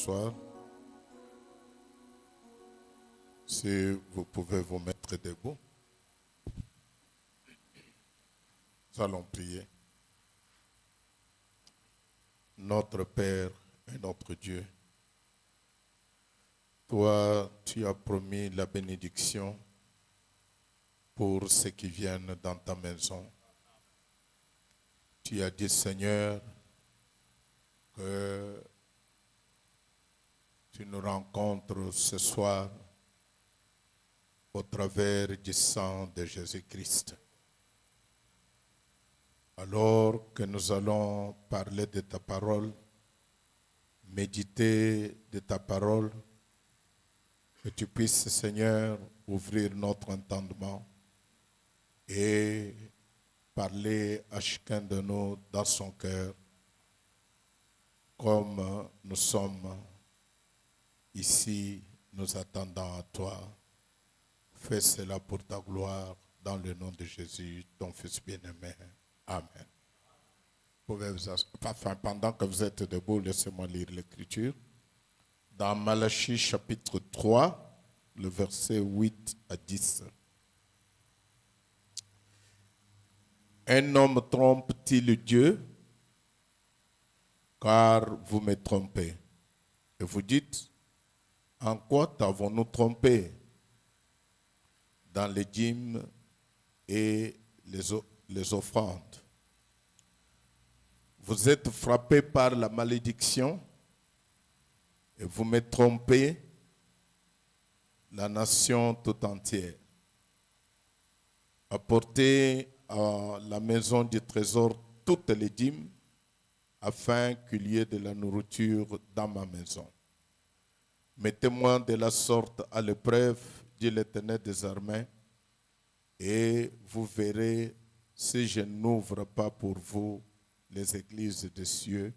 asseoir. Si vous pouvez vous mettre debout, nous allons prier. Notre Père et notre Dieu, toi, tu as promis la bénédiction pour ceux qui viennent dans ta maison. Tu as dit, Seigneur, que tu nous rencontres ce soir au travers du sang de Jésus-Christ. Alors que nous allons parler de ta parole, méditer de ta parole, que tu puisses, Seigneur, ouvrir notre entendement et parler à chacun de nous dans son cœur, comme nous sommes ici, nous attendons à toi. Fais cela pour ta gloire, dans le nom de Jésus, ton Fils bien-aimé. Amen. Vous pouvez pendant que vous êtes debout, laissez-moi lire l'Écriture. Dans Malachie chapitre 3, le verset 8 à 10. Un homme trompe-t-il Dieu? Car vous me trompez. Et vous dites, en quoi t'avons-nous trompé? Dans les dîmes et les offrandes. Vous êtes frappés par la malédiction et vous me trompez, la nation tout entière. Apportez à la maison du trésor toutes les dîmes afin qu'il y ait de la nourriture dans ma maison. Mettez-moi de la sorte à l'épreuve, dit l'Éternel des armées, et vous verrez si je n'ouvre pas pour vous les églises des cieux,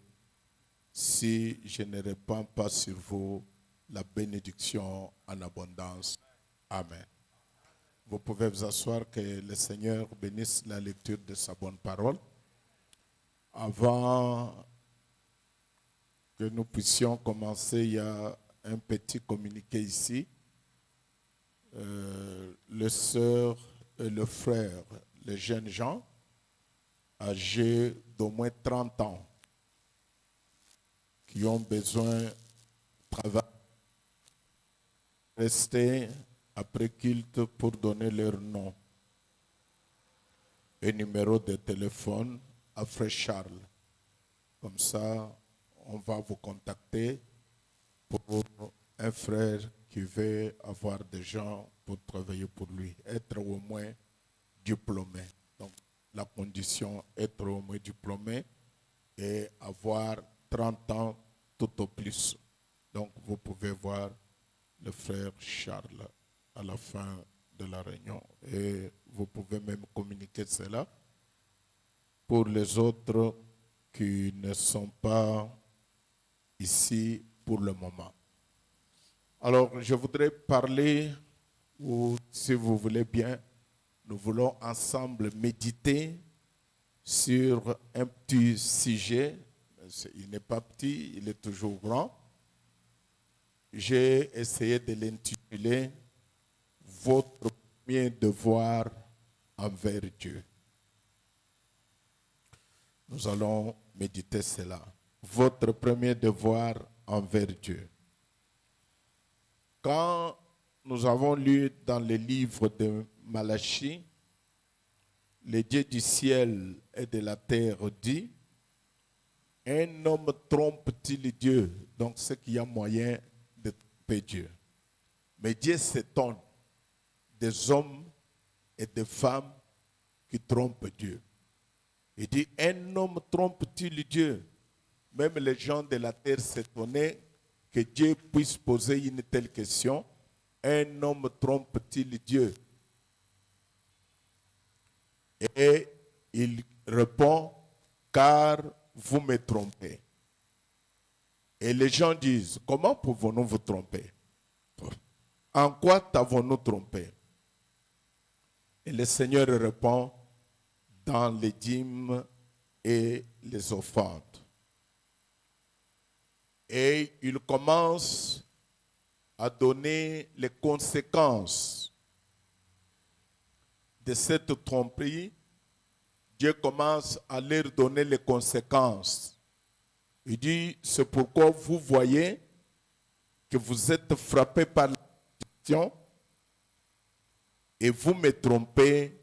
si je ne répands pas sur vous la bénédiction en abondance. Amen. Vous pouvez vous asseoir, que le Seigneur bénisse la lecture de sa bonne parole. Avant que nous puissions commencer, il y a un petit communiqué ici. Le sœur et le frère, les jeunes gens, âgés d'au moins 30 ans, qui ont besoin de travailler, rester après culte pour donner leur nom et numéro de téléphone à Frère Charles. Comme ça, on va vous contacter pour un frère qui veut avoir des gens pour travailler pour lui, être au moins diplômé. Donc, la condition, être au moins diplômé et avoir 30 ans tout au plus. Donc, vous pouvez voir le frère Charles à la fin de la réunion. Et vous pouvez même communiquer cela pour les autres qui ne sont pas ici pour le moment. Alors, je voudrais parler, ou si vous voulez bien, nous voulons ensemble méditer sur un petit sujet. Il n'est pas petit, il est toujours grand. J'ai essayé de l'intituler « Votre premier devoir envers Dieu ». Nous allons méditer cela. Votre premier devoir envers Dieu. Quand nous avons lu dans le livre de Malachie, le Dieu du ciel et de la terre dit, un homme trompe-t-il Dieu? Donc c'est qu'il y a moyen de tromper Dieu. Mais Dieu s'étonne des hommes et des femmes qui trompent Dieu. Il dit, un homme trompe-t-il Dieu? Même les gens de la terre s'étonnaient que Dieu puisse poser une telle question. Un homme trompe-t-il Dieu? Et il répond, car vous me trompez. Et les gens disent, comment pouvons-nous vous tromper? En quoi t'avons-nous trompé? Et le Seigneur répond, dans les dîmes et les offrandes. Et il commence à donner les conséquences de cette tromperie. Dieu commence à leur donner les conséquences. Il dit, c'est pourquoi vous voyez que vous êtes frappés par la malédiction et vous me trompez,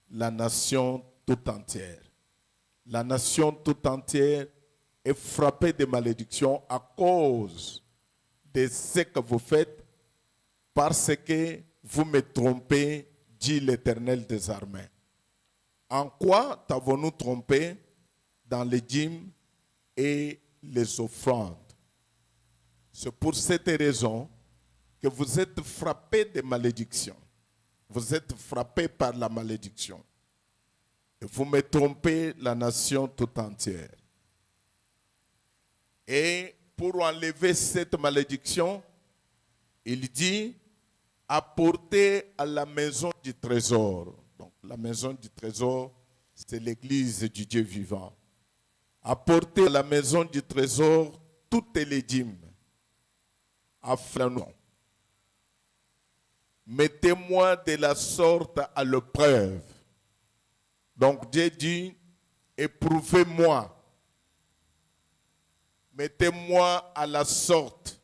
la nation tout entière. La nation tout entière est frappée de malédiction à cause de ce que vous faites, parce que vous me trompez, dit l'Éternel des armées. En quoi t'avons-nous trompé? Dans les dîmes et les offrandes. C'est pour cette raison que vous êtes frappés de malédiction. Vous êtes frappés par la malédiction. Et vous me trompez, la nation tout entière. Et pour enlever cette malédiction, il dit, apportez à la maison du trésor. Donc la maison du trésor, c'est l'église du Dieu vivant. Apportez à la maison du trésor toutes les dîmes. Afin nous. Mettez-moi de la sorte à l'épreuve. Donc Dieu dit, éprouvez-moi. Mettez-moi à la sorte.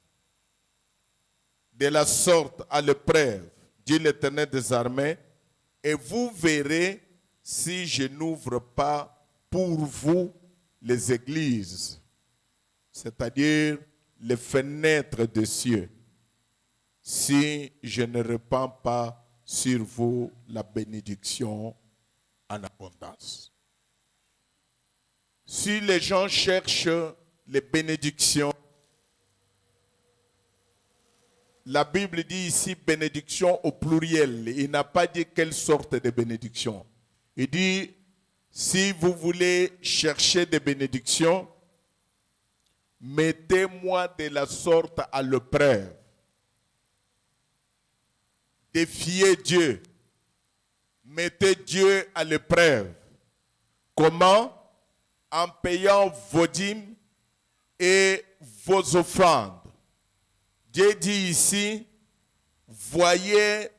De la sorte à l'épreuve, dit l'Éternel des armées, et vous verrez si je n'ouvre pas pour vous les églises, c'est-à-dire les fenêtres des cieux, si je ne répands pas sur vous la bénédiction en abondance. Si les gens cherchent les bénédictions, la Bible dit ici bénédiction au pluriel. Il n'a pas dit quelle sorte de bénédiction. Il dit, si vous voulez chercher des bénédictions, mettez-moi de la sorte à l'épreuve. Défiez Dieu. Mettez Dieu à l'épreuve. Comment? En payant vos dîmes et vos offrandes. Dieu dit ici, voyez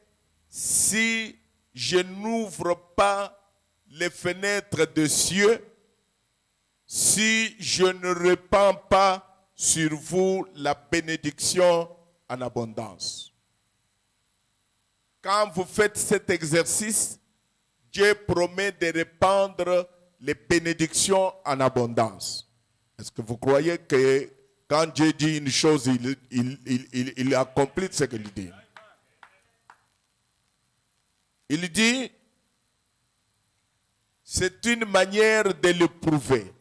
si je n'ouvre pas les fenêtres des cieux, si je ne répands pas sur vous la bénédiction en abondance. Quand vous faites cet exercice, Dieu promet de répandre les bénédictions en abondance. Est-ce que vous croyez que quand Dieu dit une chose, il accomplit ce qu'il dit? Il dit, c'est une manière de le prouver,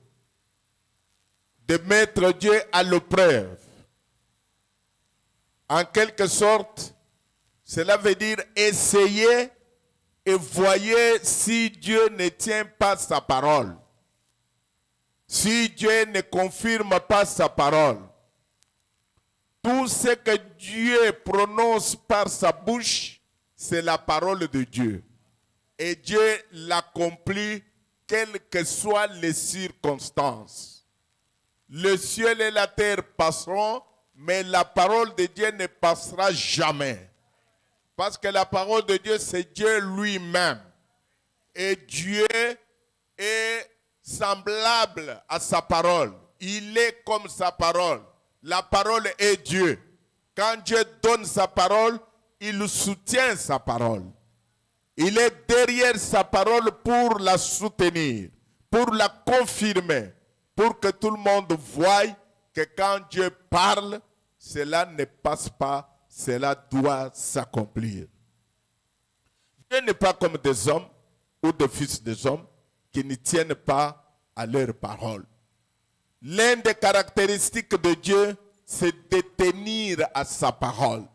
de mettre Dieu à l'épreuve. En quelque sorte, cela veut dire essayer et voyez si Dieu ne tient pas sa parole. Si Dieu ne confirme pas sa parole, tout ce que Dieu prononce par sa bouche, c'est la parole de Dieu. Et Dieu l'accomplit, quelles que soient les circonstances. Le ciel et la terre passeront, mais la parole de Dieu ne passera jamais. Parce que la parole de Dieu, c'est Dieu lui-même. Et Dieu est semblable à sa parole. Il est comme sa parole. La parole est Dieu. Quand Dieu donne sa parole, il soutient sa parole. Il est derrière sa parole pour la soutenir, pour la confirmer, pour que tout le monde voie que quand Dieu parle, cela ne passe pas, cela doit s'accomplir. Dieu n'est pas comme des hommes ou des fils des hommes qui ne tiennent pas à leur parole. L'une des caractéristiques de Dieu, c'est de tenir à sa parole.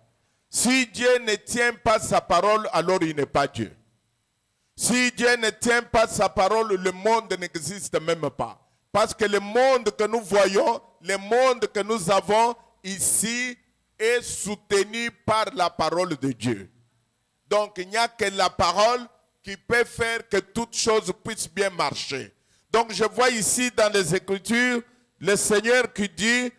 Si Dieu ne tient pas sa parole, alors il n'est pas Dieu. Si Dieu ne tient pas sa parole, le monde n'existe même pas. Parce que le monde que nous voyons, le monde que nous avons ici est soutenu par la parole de Dieu. Donc il n'y a que la parole qui peut faire que toute chose puisse bien marcher. Donc je vois ici dans les Écritures, le Seigneur qui dit,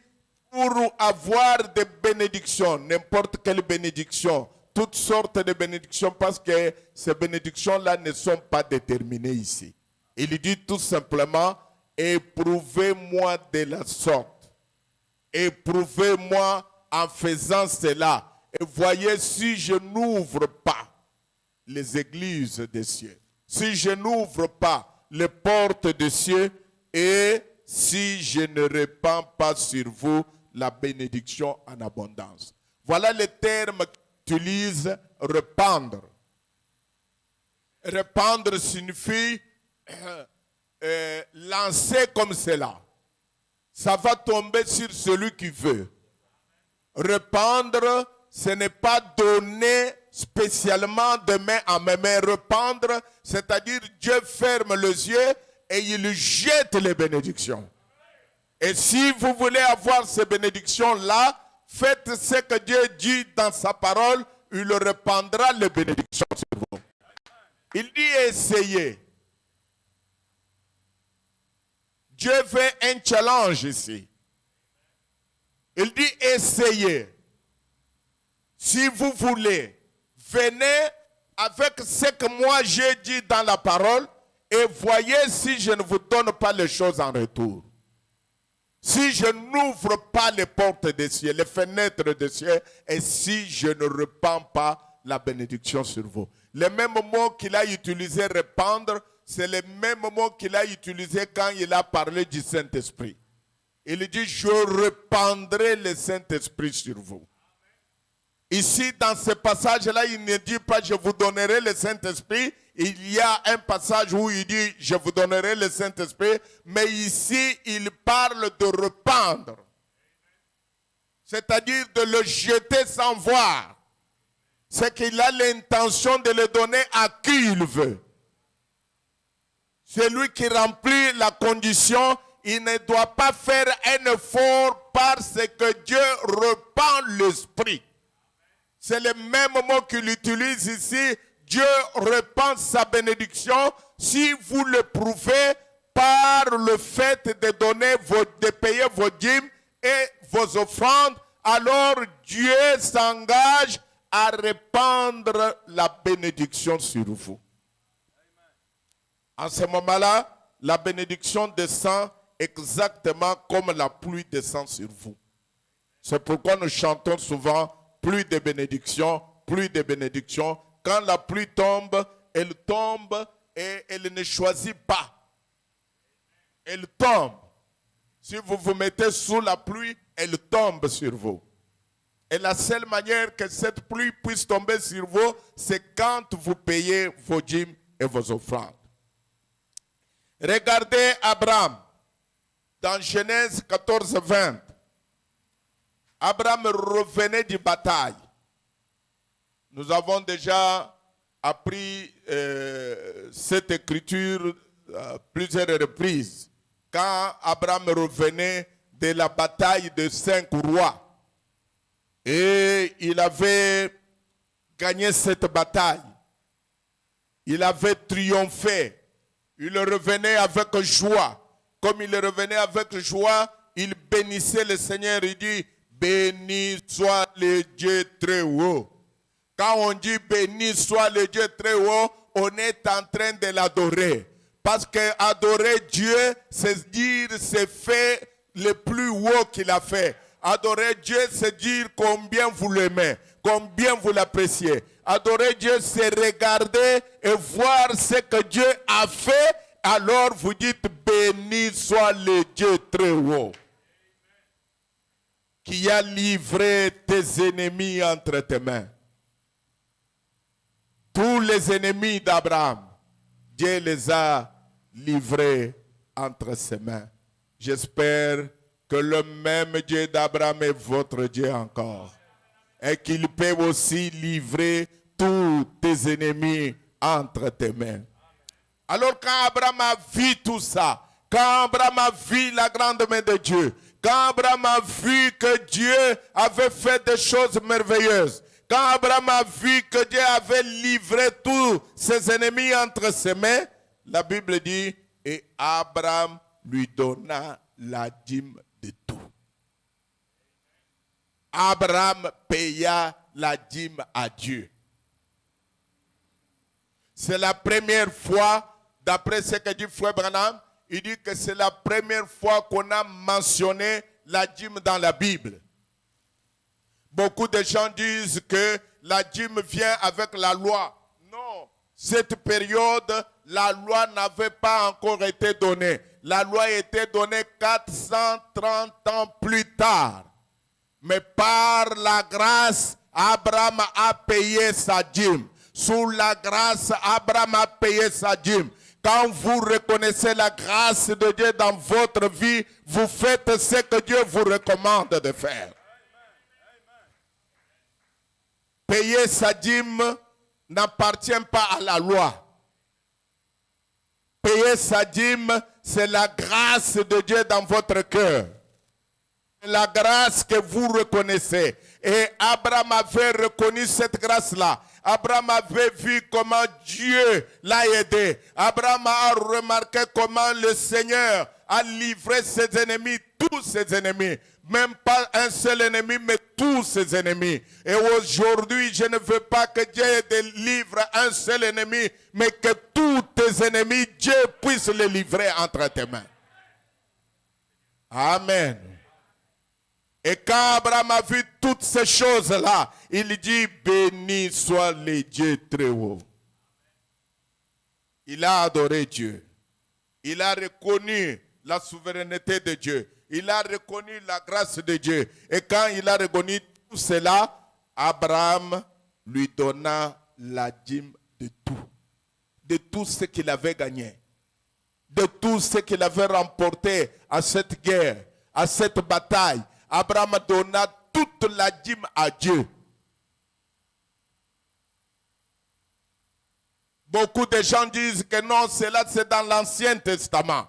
pour avoir des bénédictions, n'importe quelle bénédiction, toutes sortes de bénédictions, parce que ces bénédictions-là ne sont pas déterminées ici. Il dit tout simplement, éprouvez-moi de la sorte. Éprouvez-moi en faisant cela. Et voyez si je n'ouvre pas les églises des cieux, si je n'ouvre pas les portes des cieux et si je ne répands pas sur vous la bénédiction en abondance. Voilà le terme qu'utilise répandre. Répandre signifie lancer comme cela. Ça va tomber sur celui qui veut. Répandre, ce n'est pas donner spécialement de main en main, mais répandre, c'est-à-dire Dieu ferme les yeux et il jette les bénédictions. Et si vous voulez avoir ces bénédictions-là, faites ce que Dieu dit dans sa parole, il répandra les bénédictions sur vous. Il dit essayez. Dieu fait un challenge ici. Il dit essayez. Si vous voulez, venez avec ce que moi j'ai dit dans la parole et voyez si je ne vous donne pas les choses en retour. Si je n'ouvre pas les portes des cieux, les fenêtres des cieux, et si je ne répands pas la bénédiction sur vous. Le même mot qu'il a utilisé répandre, c'est le même mot qu'il a utilisé quand il a parlé du Saint-Esprit. Il dit, je répandrai le Saint-Esprit sur vous. Ici, dans ce passage-là, il ne dit pas, je vous donnerai le Saint-Esprit. Il y a un passage où il dit, je vous donnerai le Saint-Esprit. Mais ici, il parle de répandre. C'est-à-dire de le jeter sans voir. C'est qu'il a l'intention de le donner à qui il veut. Celui qui remplit la condition, il ne doit pas faire un effort parce que Dieu répand l'Esprit. C'est le même mot qu'il utilise ici. Dieu répand sa bénédiction si vous le prouvez par le fait de donner de payer vos dîmes et vos offrandes. Alors Dieu s'engage à répandre la bénédiction sur vous. En ce moment-là, la bénédiction descend exactement comme la pluie descend sur vous. C'est pourquoi nous chantons souvent pluie de bénédiction, pluie de bénédiction. Quand la pluie tombe et elle ne choisit pas. Elle tombe. Si vous vous mettez sous la pluie, elle tombe sur vous. Et la seule manière que cette pluie puisse tomber sur vous, c'est quand vous payez vos dîmes et vos offrandes. Regardez Abraham dans Genèse 14, 20. Abraham revenait d'une bataille. Nous avons déjà appris cette écriture à plusieurs reprises. Quand Abraham revenait de la bataille de 5 rois. Et il avait gagné cette bataille. Il avait triomphé. Il revenait avec joie. Comme il revenait avec joie, il bénissait le Seigneur. Il dit, béni soit le Dieu très haut. Quand on dit béni soit le Dieu très haut, on est en train de l'adorer. Parce que adorer Dieu, c'est dire, c'est faire le plus haut qu'il a fait. Adorer Dieu, c'est dire combien vous l'aimez, combien vous l'appréciez. Adorer Dieu, c'est regarder et voir ce que Dieu a fait. Alors vous dites, béni soit le Dieu très haut, qui a livré tes ennemis entre tes mains. Tous les ennemis d'Abraham, Dieu les a livrés entre ses mains. J'espère que le même Dieu d'Abraham est votre Dieu encore. Et qu'il peut aussi livrer tous tes ennemis entre tes mains. Alors quand Abraham a vu tout ça, quand Abraham a vu la grande main de Dieu, quand Abraham a vu que Dieu avait fait des choses merveilleuses, quand Abraham a vu que Dieu avait livré tous ses ennemis entre ses mains, la Bible dit, et Abraham lui donna la dîme de tout. Abraham paya la dîme à Dieu. C'est la première fois, d'après ce que dit Frère Branham, il dit que c'est la première fois qu'on a mentionné la dîme dans la Bible. Beaucoup de gens disent que la dîme vient avec la loi. Non, cette période, la loi n'avait pas encore été donnée. La loi a été donnée 430 ans plus tard. Mais par la grâce, Abraham a payé sa dîme. Sous la grâce, Abraham a payé sa dîme. Quand vous reconnaissez la grâce de Dieu dans votre vie, vous faites ce que Dieu vous recommande de faire. Payer sa dîme n'appartient pas à la loi. Payer sa dîme, c'est la grâce de Dieu dans votre cœur. La grâce que vous reconnaissez. Et Abraham avait reconnu cette grâce-là. Abraham avait vu comment Dieu l'a aidé. Abraham a remarqué comment le Seigneur a livré ses ennemis, tous ses ennemis. Même pas un seul ennemi, mais tous ses ennemis. Et aujourd'hui, je ne veux pas que Dieu délivre un seul ennemi, mais que tous tes ennemis, Dieu puisse les livrer entre tes mains. Amen. Et quand Abraham a vu toutes ces choses-là, il dit, béni soit le Dieu très haut. Il a adoré Dieu. Il a reconnu la souveraineté de Dieu. Il a reconnu la grâce de Dieu. Et quand il a reconnu tout cela, Abraham lui donna la dîme de tout. De tout ce qu'il avait gagné. De tout ce qu'il avait remporté à cette guerre, à cette bataille. Abraham donna toute la dîme à Dieu. Beaucoup de gens disent que non, cela c'est dans l'Ancien Testament.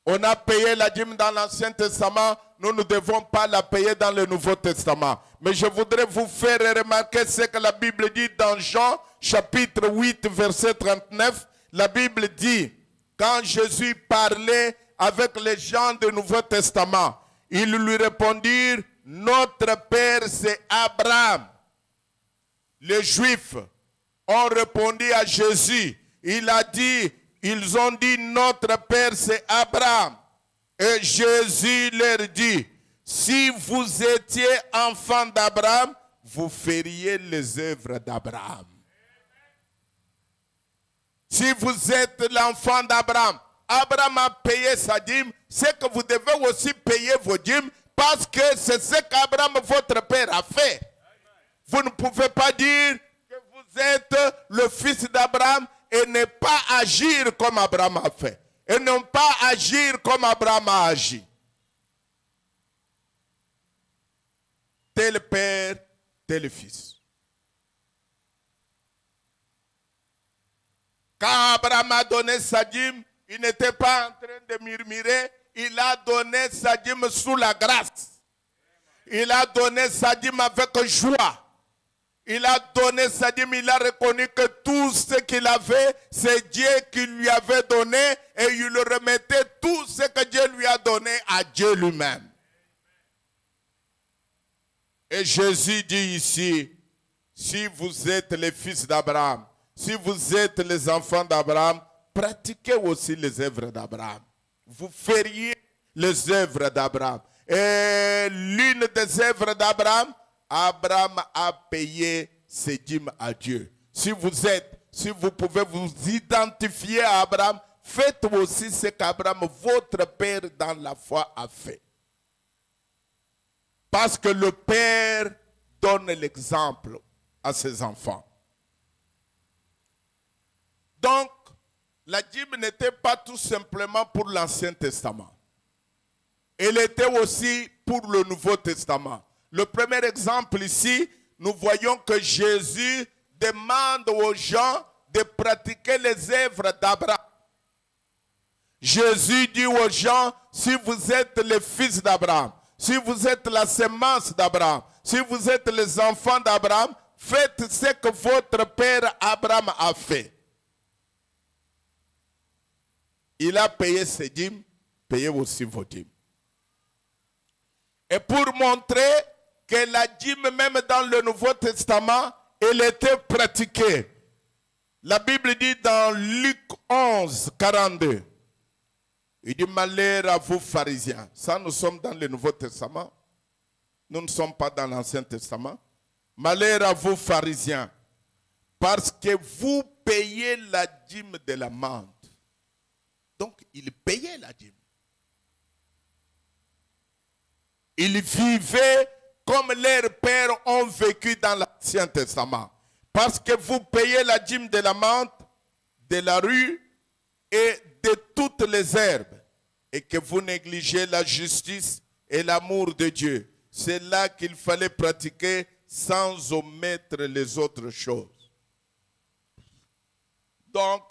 On a payé la dîme dans l'Ancien Testament, nous ne devons pas la payer dans le Nouveau Testament. Mais je voudrais vous faire remarquer ce que la Bible dit dans Jean, chapitre 8, verset 39. La Bible dit, quand Jésus parlait avec les gens du Nouveau Testament, ils lui répondirent, notre Père c'est Abraham. Les Juifs ont répondu à Jésus. Il a dit, ils ont dit, notre Père c'est Abraham. Et Jésus leur dit, si vous étiez enfant d'Abraham, vous feriez les œuvres d'Abraham. Si vous êtes l'enfant d'Abraham, Abraham a payé sa dîme, c'est que vous devez aussi payer vos dîmes parce que c'est ce qu'Abraham, votre père, a fait. Vous ne pouvez pas dire que vous êtes le fils d'Abraham et ne pas agir comme Abraham a fait. Et ne pas agir comme Abraham a agi. Tel père, tel fils. Quand Abraham a donné sa dîme, il n'était pas en train de murmurer. Il a donné sa dîme sous la grâce. Il a donné sa dîme avec joie. Il a donné sa dîme, il a reconnu que tout ce qu'il avait, c'est Dieu qui lui avait donné et il remettait tout ce que Dieu lui a donné à Dieu lui-même. Et Jésus dit ici, si vous êtes les fils d'Abraham, si vous êtes les enfants d'Abraham, pratiquez aussi les œuvres d'Abraham. Vous feriez les œuvres d'Abraham. Et l'une des œuvres d'Abraham, Abraham a payé ses dîmes à Dieu. Si vous pouvez vous identifier à Abraham, faites aussi ce qu'Abraham, votre père dans la foi, a fait. Parce que le père donne l'exemple à ses enfants. Donc, la dîme n'était pas tout simplement pour l'Ancien Testament. Elle était aussi pour le Nouveau Testament. Le premier exemple ici, nous voyons que Jésus demande aux gens de pratiquer les œuvres d'Abraham. Jésus dit aux gens, si vous êtes les fils d'Abraham, si vous êtes la semence d'Abraham, si vous êtes les enfants d'Abraham, faites ce que votre père Abraham a fait. Il a payé ses dîmes, payez aussi vos dîmes. Et pour montrer que la dîme, même dans le Nouveau Testament, elle était pratiquée. La Bible dit dans Luc 11, 42, il dit malheur à vous pharisiens. Ça, nous sommes dans le Nouveau Testament. Nous ne sommes pas dans l'Ancien Testament. Malheur à vous pharisiens, parce que vous payez la dîme de la menthe. Donc, ils payaient la dîme. Ils vivaient comme leurs pères ont vécu dans l'Ancien Testament. Parce que vous payez la dîme de la menthe, de la rue et de toutes les herbes. Et que vous négligez la justice et l'amour de Dieu. C'est là qu'il fallait pratiquer sans omettre les autres choses. Donc,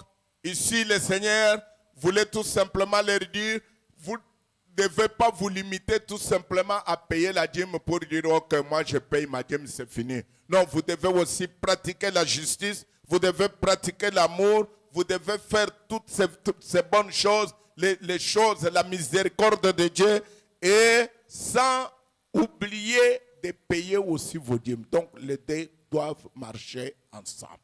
ici, le Seigneur voulait tout simplement leur dire, vous ne devez pas vous limiter tout simplement à payer la dîme pour dire, ok, moi je paye ma dîme, c'est fini. Non, vous devez aussi pratiquer la justice, vous devez pratiquer l'amour, vous devez faire toutes ces bonnes choses, les choses, la miséricorde de Dieu, et sans oublier de payer aussi vos dîmes. Donc, les deux doivent marcher ensemble.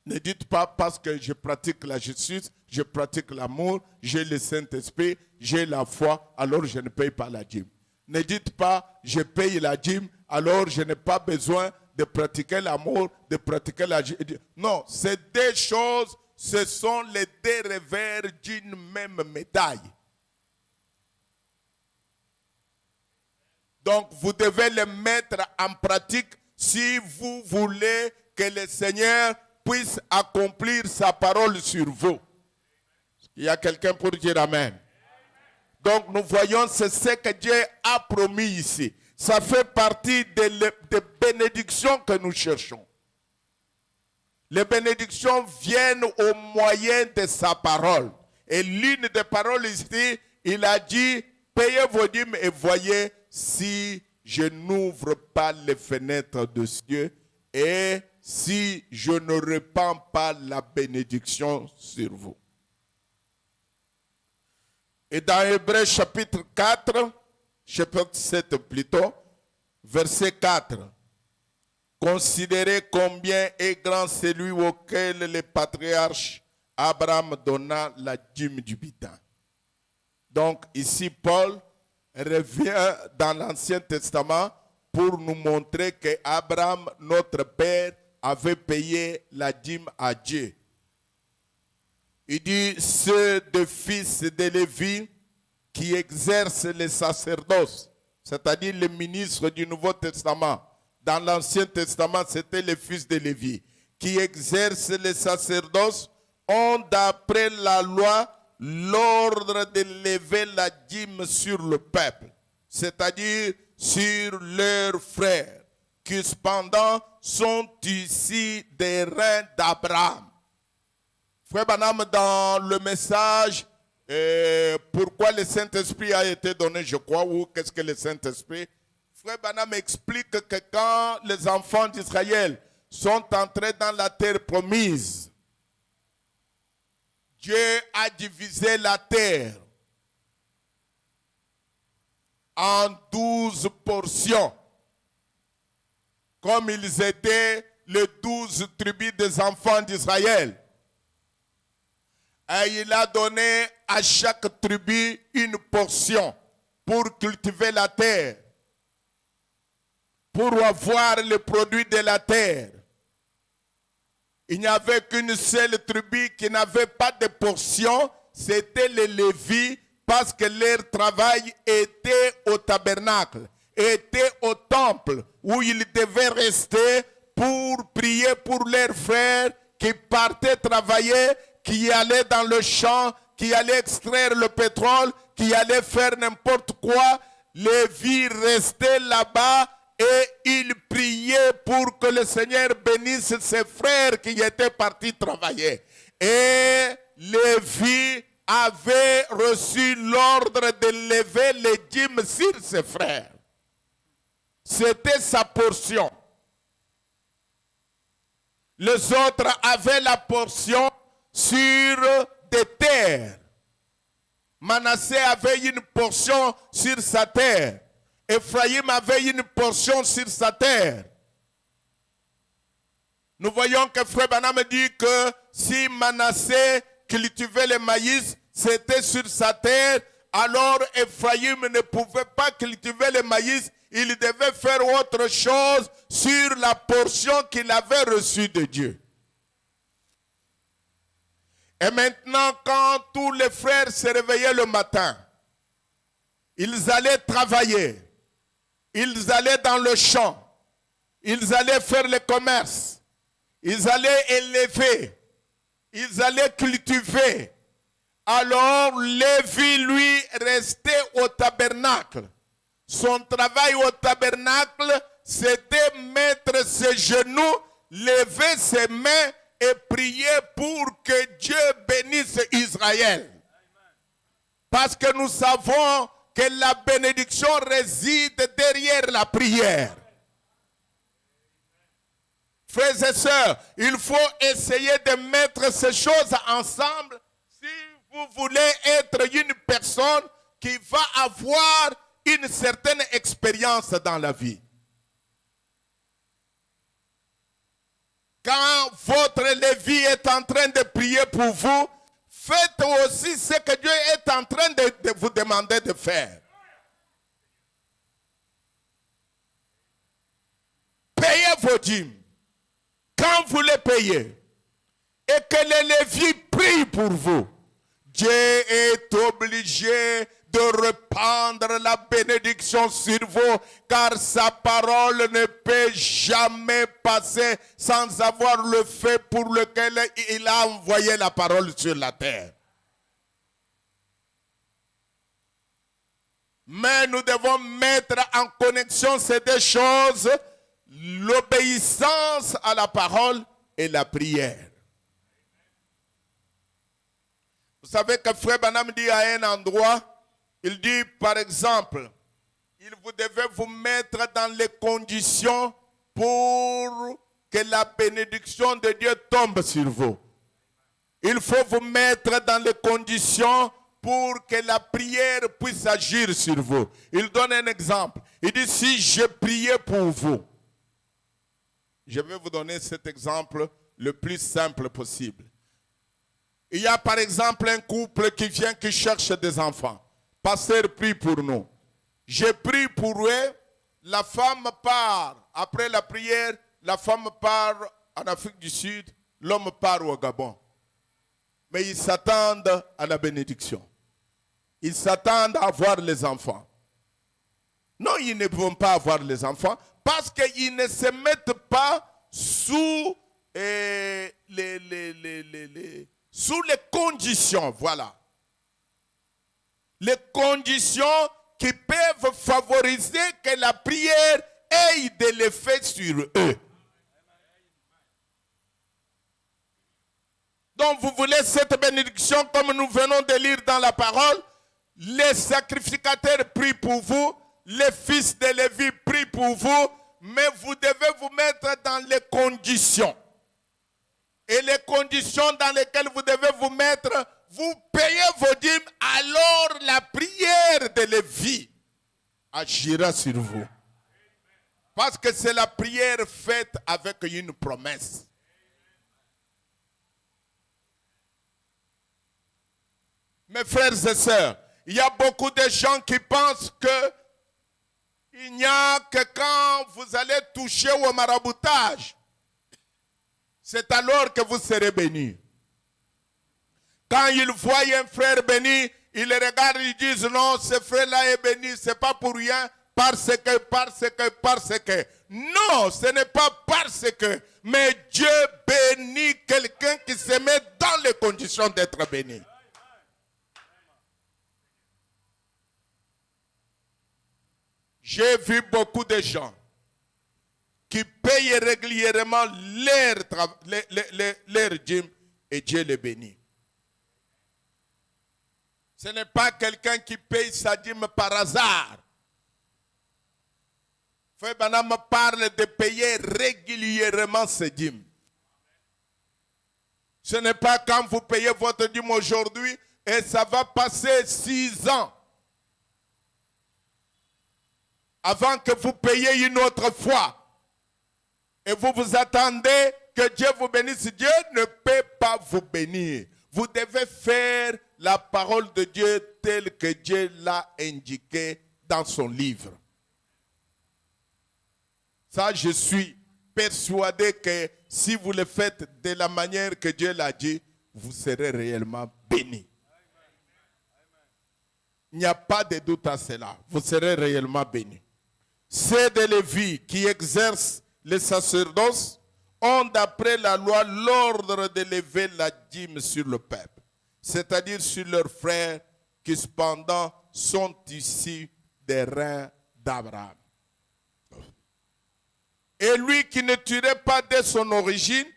Ne dites pas parce que je pratique la justice, je pratique l'amour, j'ai le Saint-Esprit, j'ai la foi, alors je ne paye pas la dîme. Ne dites pas je paye la dîme, alors je n'ai pas besoin de pratiquer l'amour, de pratiquer la dîme. Non, ces deux choses, ce sont les deux revers d'une même médaille. Donc, vous devez les mettre en pratique si vous voulez que le Seigneur puisse accomplir sa parole sur vous. Il y a quelqu'un pour dire Amen. Donc, nous voyons, c'est ce que Dieu a promis ici. Ça fait partie des bénédictions que nous cherchons. Les bénédictions viennent au moyen de sa parole. Et l'une des paroles ici, il a dit, payez vos dîmes et voyez si je n'ouvre pas les fenêtres de cieux et si je ne répands pas la bénédiction sur vous. Et dans Hébreux chapitre 4, chapitre 7 plutôt, verset 4, considérez combien est grand celui auquel le patriarche Abraham donna la dîme du butin. Donc ici Paul revient dans l'Ancien Testament pour nous montrer que Abraham, notre père, avait payé la dîme à Dieu. Il dit, ceux des fils de Lévi qui exercent le sacerdoce, c'est-à-dire les ministres du Nouveau Testament. Dans l'Ancien Testament, c'était les fils de Lévi qui exercent le sacerdoce, ont d'après la loi l'ordre de lever la dîme sur le peuple, c'est-à-dire sur leurs frères, qui cependant sont ici des reins d'Abraham. Frère Branham, dans le message, pourquoi le Saint-Esprit a été donné, je crois, ou qu'est-ce que le Saint-Esprit, Frère Branham explique que quand les enfants d'Israël sont entrés dans la terre promise, Dieu a divisé la terre en 12 portions. Comme ils étaient les 12 tribus des enfants d'Israël. Et il a donné à chaque tribu une portion pour cultiver la terre, pour avoir le produit de la terre. Il n'y avait qu'une seule tribu qui n'avait pas de portion, c'était les Lévites, parce que leur travail était au tabernacle, était au temple, où ils devaient rester pour prier pour leurs frères qui partaient travailler, qui allaient dans le champ, qui allaient extraire le pétrole, qui allaient faire n'importe quoi. Lévi restait là-bas et il priait pour que le Seigneur bénisse ses frères qui étaient partis travailler. Et Lévi avait reçu l'ordre de lever les dîmes sur ses frères. C'était sa portion. Les autres avaient la portion sur des terres. Manassé avait une portion sur sa terre. Ephraïm avait une portion sur sa terre. Nous voyons que Frère Branham dit que si Manassé cultivait le maïs, c'était sur sa terre, alors Ephraïm ne pouvait pas cultiver le maïs, il devait faire autre chose sur la portion qu'il avait reçue de Dieu. Et maintenant, quand tous les frères se réveillaient le matin, ils allaient travailler, ils allaient dans le champ, ils allaient faire le commerce, ils allaient élever, ils allaient cultiver. Alors Lévi, lui, restait au tabernacle. Son travail au tabernacle, c'était mettre ses genoux, lever ses mains et prier pour que Dieu bénisse Israël. Parce que nous savons que la bénédiction réside derrière la prière. Frères et sœurs, il faut essayer de mettre ces choses ensemble si vous voulez être une personne qui va avoir une certaine expérience dans la vie. Quand votre Lévi est en train de prier pour vous, faites aussi ce que Dieu est en train de vous demander de faire. Payez vos dîmes quand vous les payez et que les Lévites prient pour vous. Dieu est obligé de répandre la bénédiction sur vous, car sa parole ne peut jamais passer sans avoir le fait pour lequel il a envoyé la parole sur la terre. Mais nous devons mettre en connexion ces deux choses, l'obéissance à la parole et la prière. Vous savez que Frère Branham dit à un endroit, il dit par exemple, vous devez vous mettre dans les conditions pour que la bénédiction de Dieu tombe sur vous. Il faut vous mettre dans les conditions pour que la prière puisse agir sur vous. Il donne un exemple. Il dit, si je priais pour vous, je vais vous donner cet exemple le plus simple possible. Il y a par exemple un couple qui vient, qui cherche des enfants. Pasteur, prie pour nous. Je prie pour eux. La femme part. Après la prière, la femme part en Afrique du Sud. L'homme part au Gabon. Mais ils s'attendent à la bénédiction. Ils s'attendent à avoir les enfants. Non, ils ne vont pas avoir les enfants parce qu'ils ne se mettent pas sous sous les conditions, voilà. Les conditions qui peuvent favoriser que la prière ait de l'effet sur eux. Donc vous voulez cette bénédiction comme nous venons de lire dans la parole. Les sacrificateurs prient pour vous. Les fils de Lévi prient pour vous. Mais vous devez vous mettre dans les conditions. Et les conditions dans lesquelles vous devez vous mettre, vous payez vos dîmes, alors la prière de Lévi agira sur vous. Parce que c'est la prière faite avec une promesse. Mes frères et sœurs, il y a beaucoup de gens qui pensent que il n'y a que quand vous allez toucher au maraboutage, c'est alors que vous serez bénis. Quand ils voient un frère béni, ils le regardent, ils disent non, ce frère-là est béni, c'est pas pour rien, parce que. Non, ce n'est pas parce que, mais Dieu bénit quelqu'un qui se met dans les conditions d'être béni. J'ai vu beaucoup de gens qui payent régulièrement leur dîme et Dieu les bénit. Ce n'est pas quelqu'un qui paye sa dîme par hasard. Frère Branham parle de payer régulièrement ses dîmes. Ce n'est pas quand vous payez votre dîme aujourd'hui Et ça va passer 6 ans avant que vous payiez une autre fois. Et vous vous attendez que Dieu vous bénisse. Dieu ne peut pas vous bénir. Vous devez faire la parole de Dieu telle que Dieu l'a indiquée dans son livre. Ça, je suis persuadé que si vous le faites de la manière que Dieu l'a dit, vous serez réellement bénis. Il n'y a pas de doute à cela. Vous serez réellement bénis. Ceux de Lévi qui exercent le sacerdoce ont d'après la loi l'ordre de lever la dîme sur le peuple, c'est-à-dire sur leurs frères qui cependant sont issus des reins d'Abraham. Et lui qui ne tuerait pas dès son origine,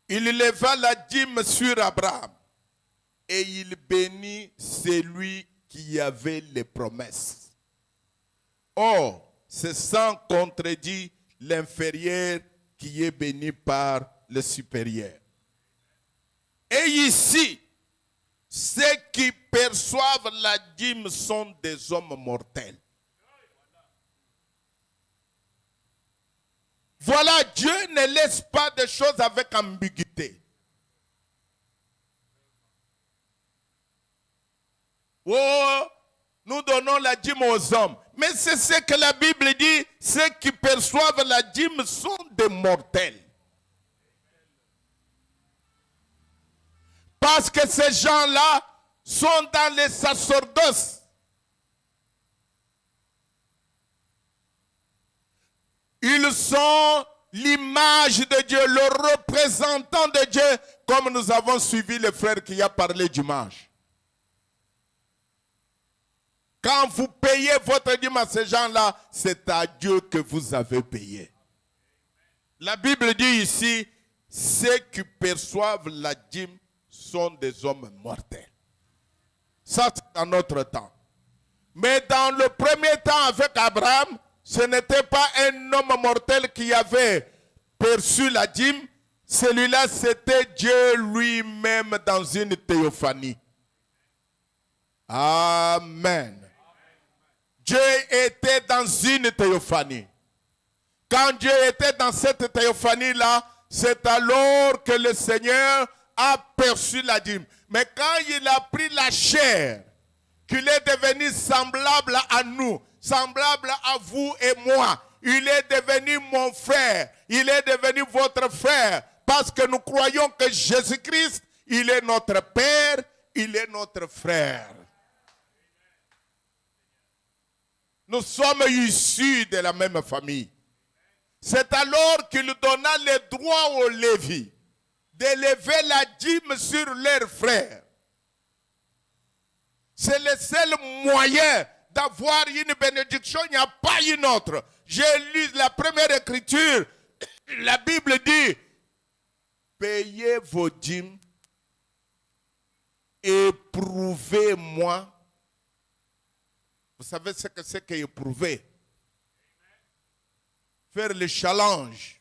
il leva la dîme sur Abraham et il bénit celui qui avait les promesses. Or, c'est sans contredit l'inférieur qui est béni par le supérieur. Et ici, ceux qui perçoivent la dîme sont des hommes mortels. Voilà, Dieu ne laisse pas des choses avec ambiguïté. Oh, nous donnons la dîme aux hommes. Mais c'est ce que la Bible dit, ceux qui perçoivent la dîme sont des mortels. Parce que ces gens-là sont dans les sacerdoces. Ils sont l'image de Dieu, le représentant de Dieu, comme nous avons suivi le frère qui a parlé dimanche. Quand vous payez votre dîme à ces gens-là, c'est à Dieu que vous avez payé. La Bible dit ici, ceux qui perçoivent la dîme sont des hommes mortels. Ça, c'est dans notre temps. Mais dans le premier temps avec Abraham, ce n'était pas un homme mortel qui avait perçu la dîme. Celui-là, c'était Dieu lui-même dans une théophanie. Amen. Dieu était dans une théophanie. Quand Dieu était dans cette théophanie-là, c'est alors que le Seigneur a perçu la dîme. Mais quand il a pris la chair, qu'il est devenu semblable à nous, semblable à vous et moi, il est devenu mon frère, il est devenu votre frère, parce que nous croyons que Jésus-Christ, il est notre Père, il est notre frère. Nous sommes issus de la même famille. C'est alors qu'il donna le droit aux Lévites d'élever la dîme sur leurs frères. C'est le seul moyen d'avoir une bénédiction, il n'y a pas une autre. J'ai lu la première écriture, la Bible dit, payez vos dîmes, éprouvez-moi. Vous savez ce que c'est qu'éprouver? Faire le challenge.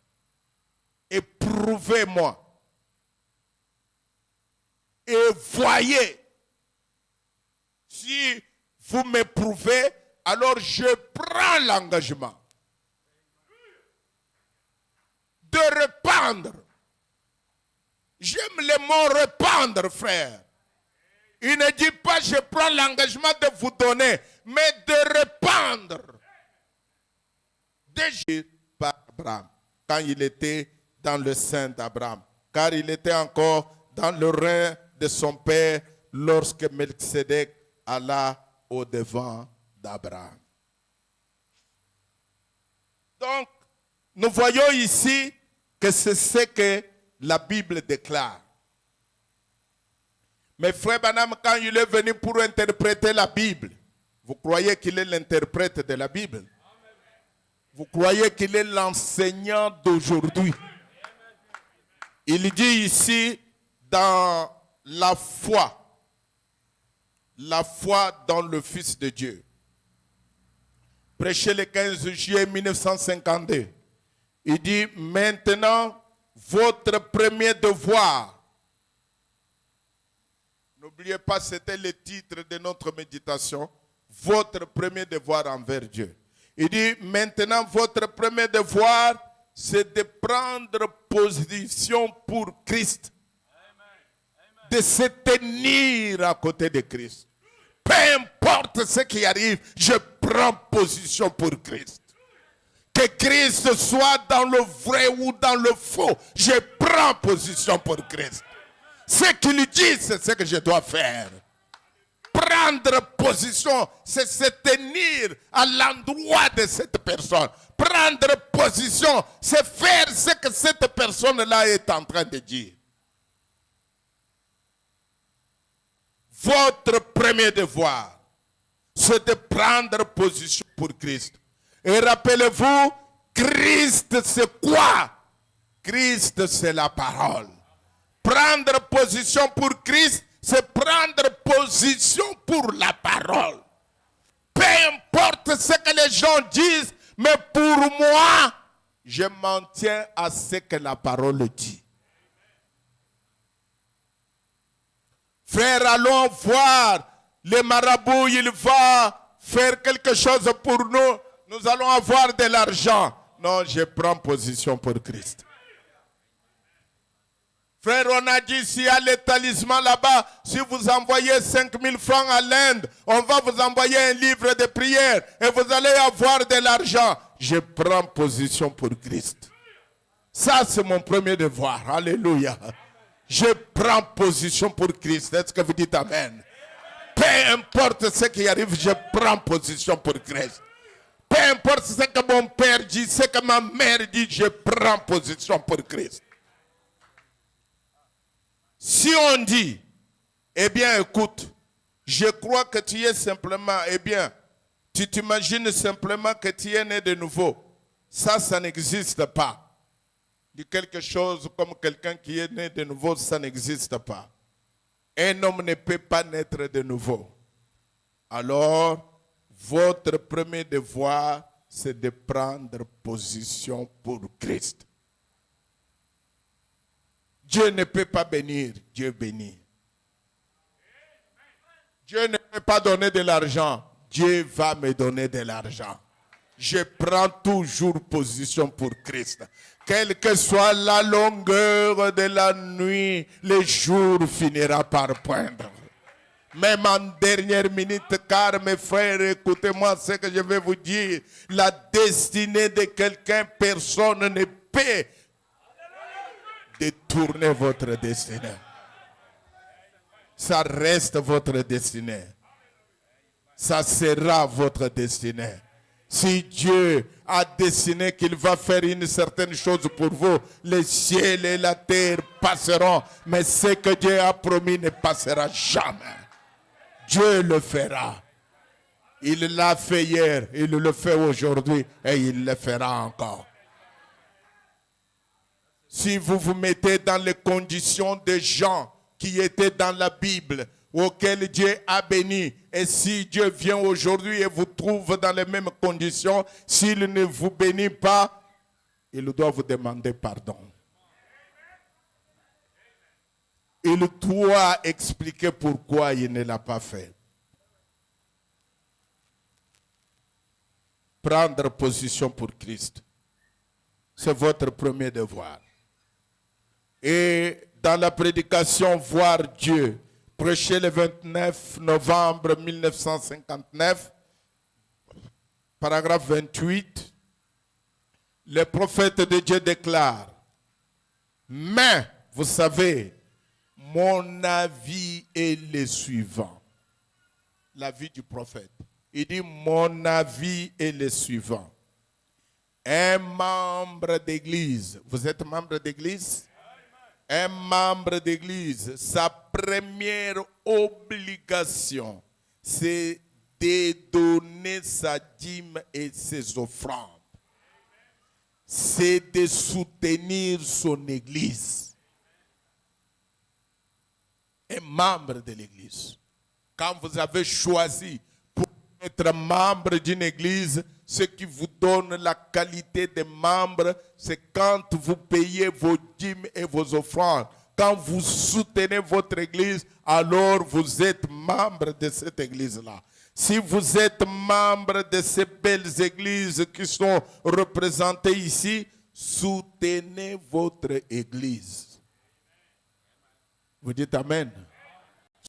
Éprouvez-moi. Et voyez. Si vous m'éprouvez, alors je prends l'engagement de répandre. J'aime le mot répandre, frère. Il ne dit pas je prends l'engagement de vous donner, mais de répandre. Déjà par Abraham, quand il était dans le sein d'Abraham, car il était encore dans le rein de son père lorsque Melchisédek alla au-devant d'Abraham. Donc, nous voyons ici que c'est ce que la Bible déclare. Mais frère Branham, quand il est venu pour interpréter la Bible, vous croyez qu'il est l'interprète de la Bible? Vous croyez qu'il est l'enseignant d'aujourd'hui? Il dit ici, dans la foi dans le Fils de Dieu. Prêché le 15 juillet 1952. Il dit, maintenant, votre premier devoir. N'oubliez pas, c'était le titre de notre méditation. Votre premier devoir envers Dieu. Il dit, maintenant, votre premier devoir, c'est de prendre position pour Christ. De se tenir à côté de Christ. Peu importe ce qui arrive, je prends position pour Christ. Que Christ soit dans le vrai ou dans le faux, je prends position pour Christ. Ce qu'il dit, c'est ce que je dois faire. Prendre position, c'est se tenir à l'endroit de cette personne. Prendre position, c'est faire ce que cette personne-là est en train de dire. Votre premier devoir, c'est de prendre position pour Christ. Et rappelez-vous, Christ c'est quoi? Christ c'est la parole. Prendre position pour Christ, c'est prendre position pour la parole. Peu importe ce que les gens disent, mais pour moi, je m'en tiens à ce que la parole dit. Frère, allons voir le marabout, il va faire quelque chose pour nous. Nous allons avoir de l'argent. Non, je prends position pour Christ. Frère, on a dit, s'il y a les talismans là-bas, si vous envoyez 5 000 francs à l'Inde, on va vous envoyer un livre de prière et vous allez avoir de l'argent. Je prends position pour Christ. Ça, c'est mon premier devoir. Alléluia. Je prends position pour Christ. Est-ce que vous dites Amen? Peu importe ce qui arrive, je prends position pour Christ. Peu importe ce que mon père dit, ce que ma mère dit, je prends position pour Christ. Si on dit, eh bien écoute, je crois que tu es simplement, eh bien, tu t'imagines simplement que tu es né de nouveau. Ça n'existe pas. Dit quelque chose comme quelqu'un qui est né de nouveau, ça n'existe pas. Un homme ne peut pas naître de nouveau. Alors, votre premier devoir, c'est de prendre position pour Christ. Dieu ne peut pas bénir, Dieu bénit. Dieu ne peut pas donner de l'argent, Dieu va me donner de l'argent. Je prends toujours position pour Christ. Quelle que soit la longueur de la nuit, le jour finira par poindre. Même en dernière minute, car mes frères, écoutez-moi ce que je vais vous dire. La destinée de quelqu'un, personne ne peut détourner votre destinée. Ça reste votre destinée. Ça sera votre destinée. Si Dieu a destiné qu'il va faire une certaine chose pour vous, le ciel et la terre passeront, mais ce que Dieu a promis ne passera jamais. Dieu le fera. Il l'a fait hier, il le fait aujourd'hui et il le fera encore. Si vous vous mettez dans les conditions des gens qui étaient dans la Bible, auxquels Dieu a béni, et si Dieu vient aujourd'hui et vous trouve dans les mêmes conditions, s'il ne vous bénit pas, il doit vous demander pardon. Il doit expliquer pourquoi il ne l'a pas fait. Prendre position pour Christ, c'est votre premier devoir. Et dans la prédication Voir Dieu, prêché le 29 novembre 1959, paragraphe 28, le prophète de Dieu déclare, mais vous savez, mon avis est le suivant. L'avis du prophète. Il dit, mon avis est le suivant. Un membre d'église, vous êtes membre d'église? Un membre d'église, sa première obligation, c'est de donner sa dîme et ses offrandes. C'est de soutenir son église. Un membre de l'église. Quand vous avez choisi pour être membre d'une église, ce qui vous donne la qualité de membre, c'est quand vous payez vos dîmes et vos offrandes. Quand vous soutenez votre église, alors vous êtes membre de cette église-là. Si vous êtes membre de ces belles églises qui sont représentées ici, soutenez votre église. Vous dites Amen.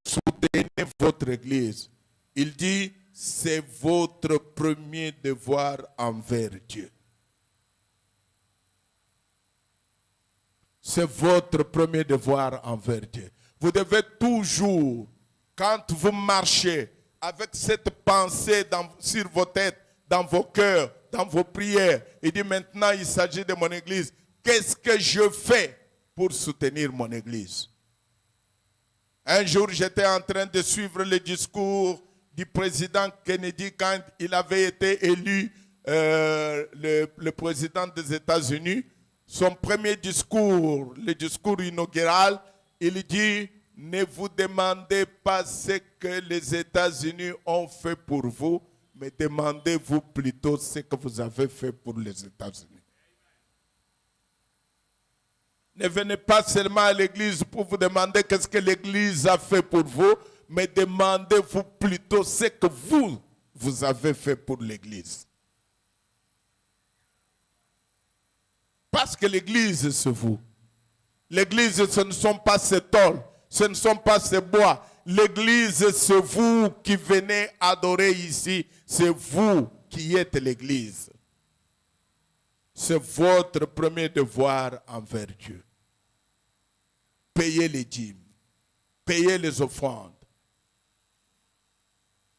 Soutenez votre église. Il dit, c'est votre premier devoir envers Dieu. C'est votre premier devoir envers Dieu. Vous devez toujours, quand vous marchez, avec cette pensée sur vos têtes, dans vos cœurs, dans vos prières, il dit maintenant il s'agit de mon église. Qu'est-ce que je fais pour soutenir mon église? Un jour, j'étais en train de suivre le discours du président Kennedy quand il avait été élu le président des États-Unis. Son premier discours, le discours inaugural, il dit: ne vous demandez pas ce que les États-Unis ont fait pour vous, mais demandez-vous plutôt ce que vous avez fait pour les États-Unis. Ne venez pas seulement à l'église pour vous demander qu'est-ce que l'église a fait pour vous, mais demandez-vous plutôt ce que vous avez fait pour l'église. Parce que l'église, c'est vous. L'église, ce ne sont pas ces tôles, ce ne sont pas ces bois. L'église, c'est vous qui venez adorer ici. C'est vous qui êtes l'église. C'est votre premier devoir envers Dieu. Payez les dîmes, payez les offrandes,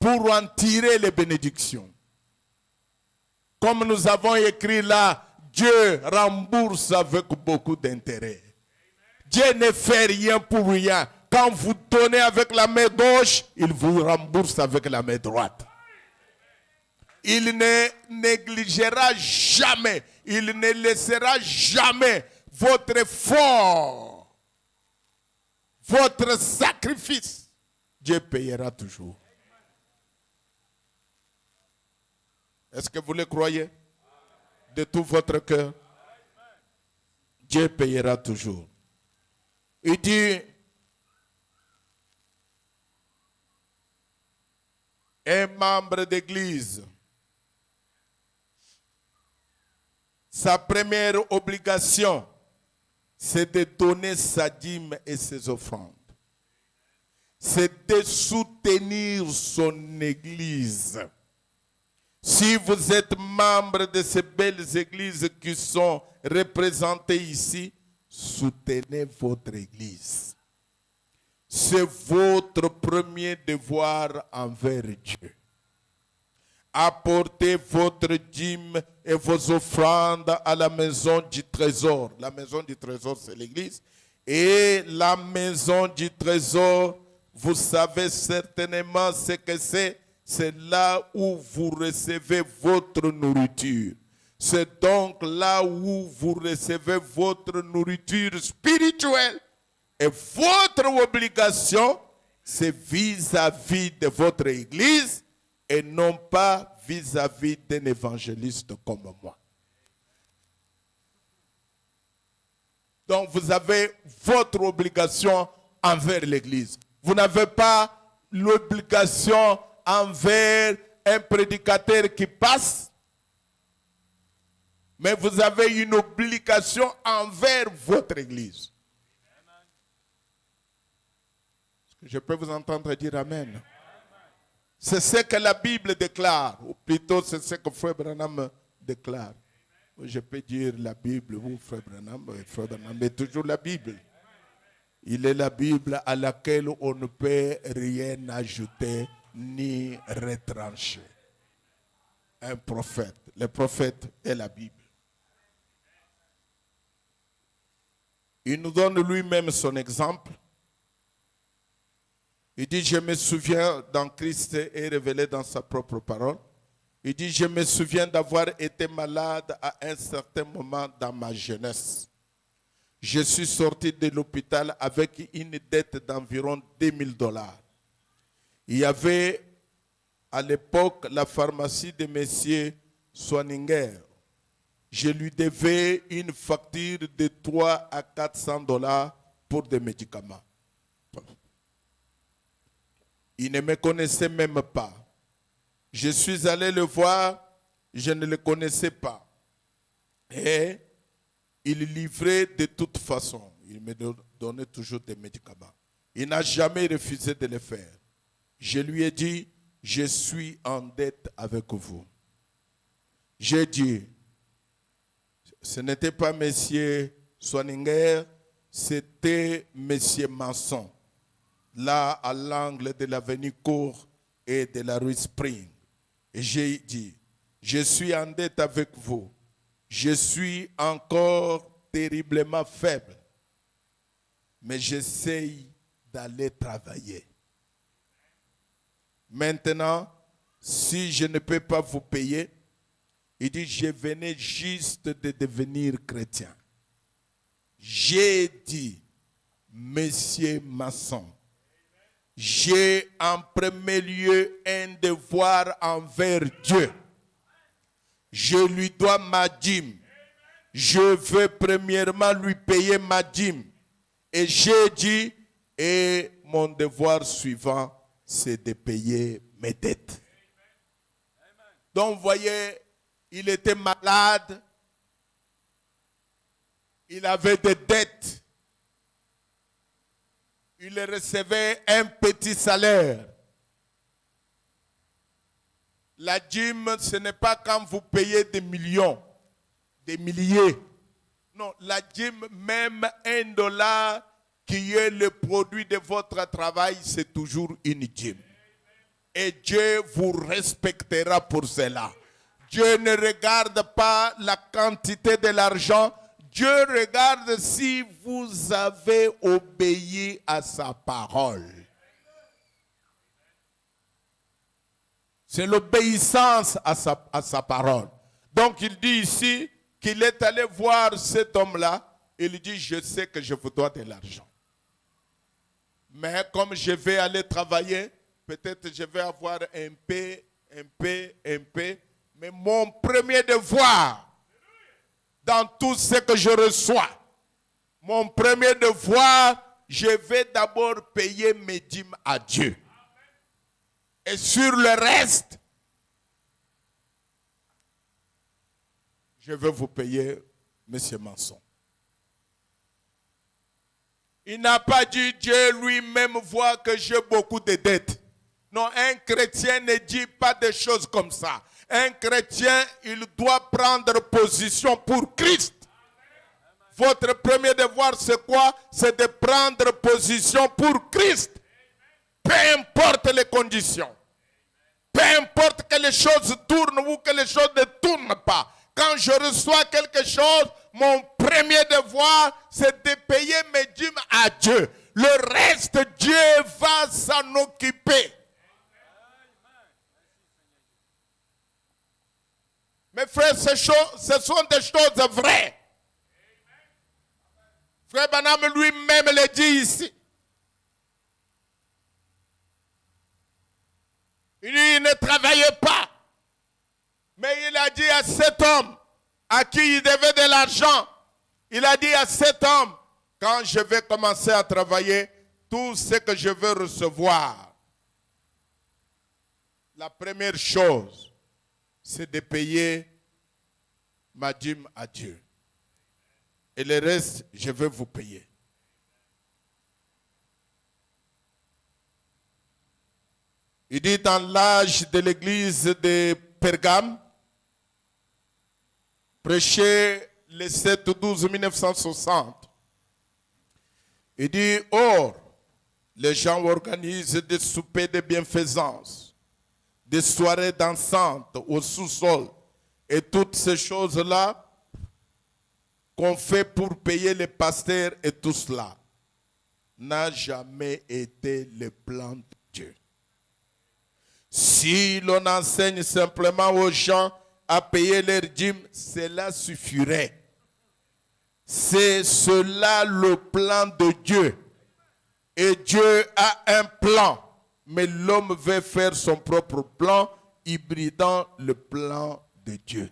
pour en tirer les bénédictions. Comme nous avons écrit là, Dieu rembourse avec beaucoup d'intérêt. Dieu ne fait rien pour rien. Quand vous donnez avec la main gauche, il vous rembourse avec la main droite. Il ne négligera jamais, il ne laissera jamais votre effort, votre sacrifice. Dieu payera toujours. Est-ce que vous le croyez? De tout votre cœur, Dieu payera toujours. Il dit, un membre d'église, sa première obligation, c'est de donner sa dîme et ses offrandes. C'est de soutenir son église. Si vous êtes membre de ces belles églises qui sont représentées ici, soutenez votre église. C'est votre premier devoir envers Dieu. Apportez votre dîme et vos offrandes à la maison du trésor. La maison du trésor, c'est l'église. Et la maison du trésor, vous savez certainement ce que c'est. C'est là où vous recevez votre nourriture. C'est donc là où vous recevez votre nourriture spirituelle. Et votre obligation, c'est vis-à-vis de votre église et non pas vis-à-vis d'un évangéliste comme moi. Donc vous avez votre obligation envers l'église. Vous n'avez pas l'obligation envers un prédicateur qui passe, mais vous avez une obligation envers votre église. Je peux vous entendre dire Amen. C'est ce que la Bible déclare, ou plutôt c'est ce que Frère Branham déclare. Je peux dire la Bible ou Frère Branham est toujours la Bible. Il est la Bible à laquelle on ne peut rien ajouter ni retrancher. Un prophète. Le prophète est la Bible. Il nous donne lui-même son exemple. Il dit, je me souviens, dans Christ est révélé dans sa propre parole. Il dit, je me souviens d'avoir été malade à un certain moment dans ma jeunesse. Je suis sorti de l'hôpital avec une dette d'environ $2000. Il y avait à l'époque la pharmacie de M. Swanninger. Je lui devais une facture de $300 à $400 pour des médicaments. Il ne me connaissait même pas. Je suis allé le voir, je ne le connaissais pas. Et il livrait de toute façon. Il me donnait toujours des médicaments. Il n'a jamais refusé de le faire. Je lui ai dit, je suis en dette avec vous. J'ai dit, ce n'était pas monsieur Swaninger, c'était monsieur Manson, là à l'angle de l'avenue Cour et de la rue Spring. Et j'ai dit, je suis en dette avec vous. Je suis encore terriblement faible, mais j'essaye d'aller travailler. Maintenant, si je ne peux pas vous payer, il dit, je venais juste de devenir chrétien. J'ai dit, monsieur Masson, j'ai en premier lieu un devoir envers Dieu. Je lui dois ma dîme. Je veux premièrement lui payer ma dîme. Et j'ai dit, et mon devoir suivant, c'est de payer mes dettes. Donc, vous voyez, il était malade. Il avait des dettes. Il recevait un petit salaire. La dîme, ce n'est pas quand vous payez des millions, des milliers. Non, la dîme, même $1 qui est le produit de votre travail, c'est toujours une dîme. Et Dieu vous respectera pour cela. Dieu ne regarde pas la quantité de l'argent. Dieu regarde si vous avez obéi à sa parole. C'est l'obéissance à sa parole. Donc il dit ici qu'il est allé voir cet homme-là. Il dit, je sais que je vous dois de l'argent. Mais comme je vais aller travailler, peut-être je vais avoir un peu. Mais mon premier devoir, dans tout ce que je reçois, mon premier devoir, je vais d'abord payer mes dîmes à Dieu. Et sur le reste, je vais vous payer, monsieur Manson. Il n'a pas dit, Dieu lui-même voit que j'ai beaucoup de dettes. Non, un chrétien ne dit pas des choses comme ça. Un chrétien, il doit prendre position pour Christ. Votre premier devoir, c'est quoi? C'est de prendre position pour Christ. Peu importe les conditions. Peu importe que les choses tournent ou que les choses ne tournent pas. Quand je reçois quelque chose, mon premier devoir, c'est de payer mes dîmes à Dieu. Le reste, Dieu va s'en occuper. Mes frères, ce sont des choses vraies. Frère Branham lui-même le dit ici. Il ne travaillait pas. Mais il a dit à cet homme à qui il devait de l'argent, il a dit à cet homme, quand je vais commencer à travailler, tout ce que je veux recevoir, la première chose, c'est de payer ma dîme à Dieu. Et le reste, je vais vous payer. Il dit dans l'âge de l'église de Pergame, prêché le 7-12-1960. Il dit, or, les gens organisent des soupers de bienfaisance, des soirées dansantes au sous-sol, et toutes ces choses-là qu'on fait pour payer les pasteurs et tout cela, n'a jamais été le plan de Dieu. Si l'on enseigne simplement aux gens à payer leurs dîmes, cela suffirait. C'est cela le plan de Dieu. Et Dieu a un plan, mais l'homme veut faire son propre plan, hybridant le plan de Dieu.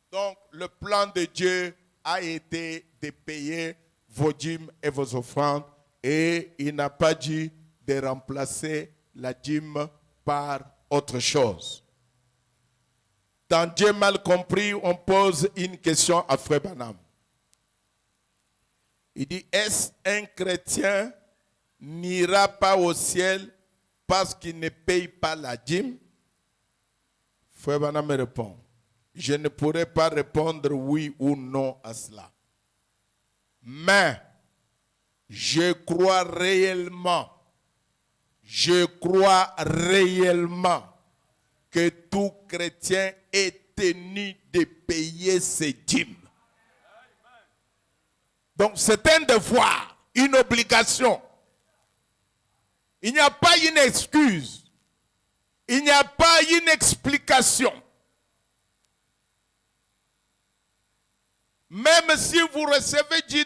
Donc, le plan de Dieu a été de payer vos dîmes et vos offrandes. Et il n'a pas dit de remplacer la dîme par autre chose. Dans Dieu mal compris, on pose une question à Frère Branham. Il dit, est-ce un chrétien n'ira pas au ciel parce qu'il ne paye pas la dîme? Frère Branham me répond, je ne pourrais pas répondre oui ou non à cela. Mais je crois réellement que tout chrétien est tenu de payer ses dîmes. Donc c'est un devoir, une obligation. Il n'y a pas une excuse. Il n'y a pas une explication. Même si vous recevez $10,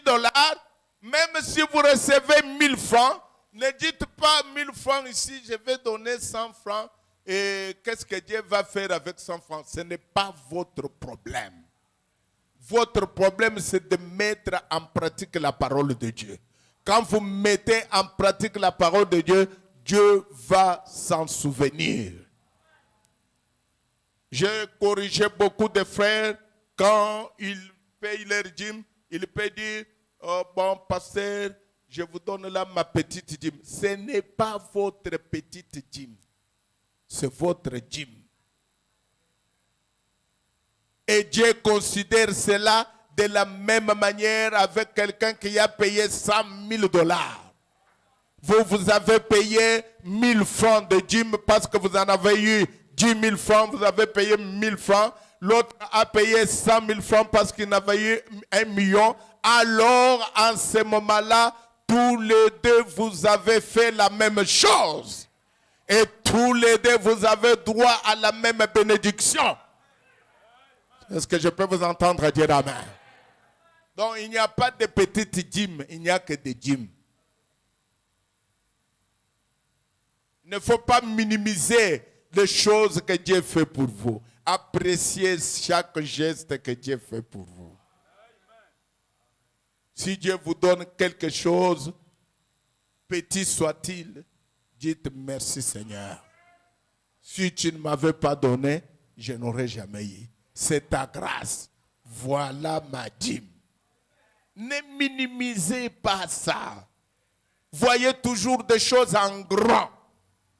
même si vous recevez 1000 francs, ne dites pas 1000 francs ici, je vais donner 100 francs et qu'est-ce que Dieu va faire avec 100 francs? Ce n'est pas votre problème. Votre problème, c'est de mettre en pratique la parole de Dieu. Quand vous mettez en pratique la parole de Dieu, Dieu va s'en souvenir. J'ai corrigé beaucoup de frères quand ils payent leur dîme, ils peuvent dire, oh, bon pasteur, je vous donne là ma petite dîme. Ce n'est pas votre petite dîme, c'est votre dîme. Et Dieu considère cela de la même manière avec quelqu'un qui a payé $100,000. Vous avez payé 1000 francs de dîme parce que vous en avez eu 10 000 francs, vous avez payé 1000 francs. L'autre a payé 100 000 francs parce qu'il en avait eu 1 million. Alors, en ce moment-là, tous les deux, vous avez fait la même chose. Et tous les deux, vous avez droit à la même bénédiction. Est-ce que je peux vous entendre dire amen? Donc, il n'y a pas de petites dîmes, il n'y a que des dîmes. Il ne faut pas minimiser les choses que Dieu fait pour vous. Appréciez chaque geste que Dieu fait pour vous. Si Dieu vous donne quelque chose, petit soit-il, dites merci Seigneur. Si tu ne m'avais pas donné, je n'aurais jamais eu. C'est ta grâce. Voilà ma dîme. Ne minimisez pas ça. Voyez toujours des choses en grand.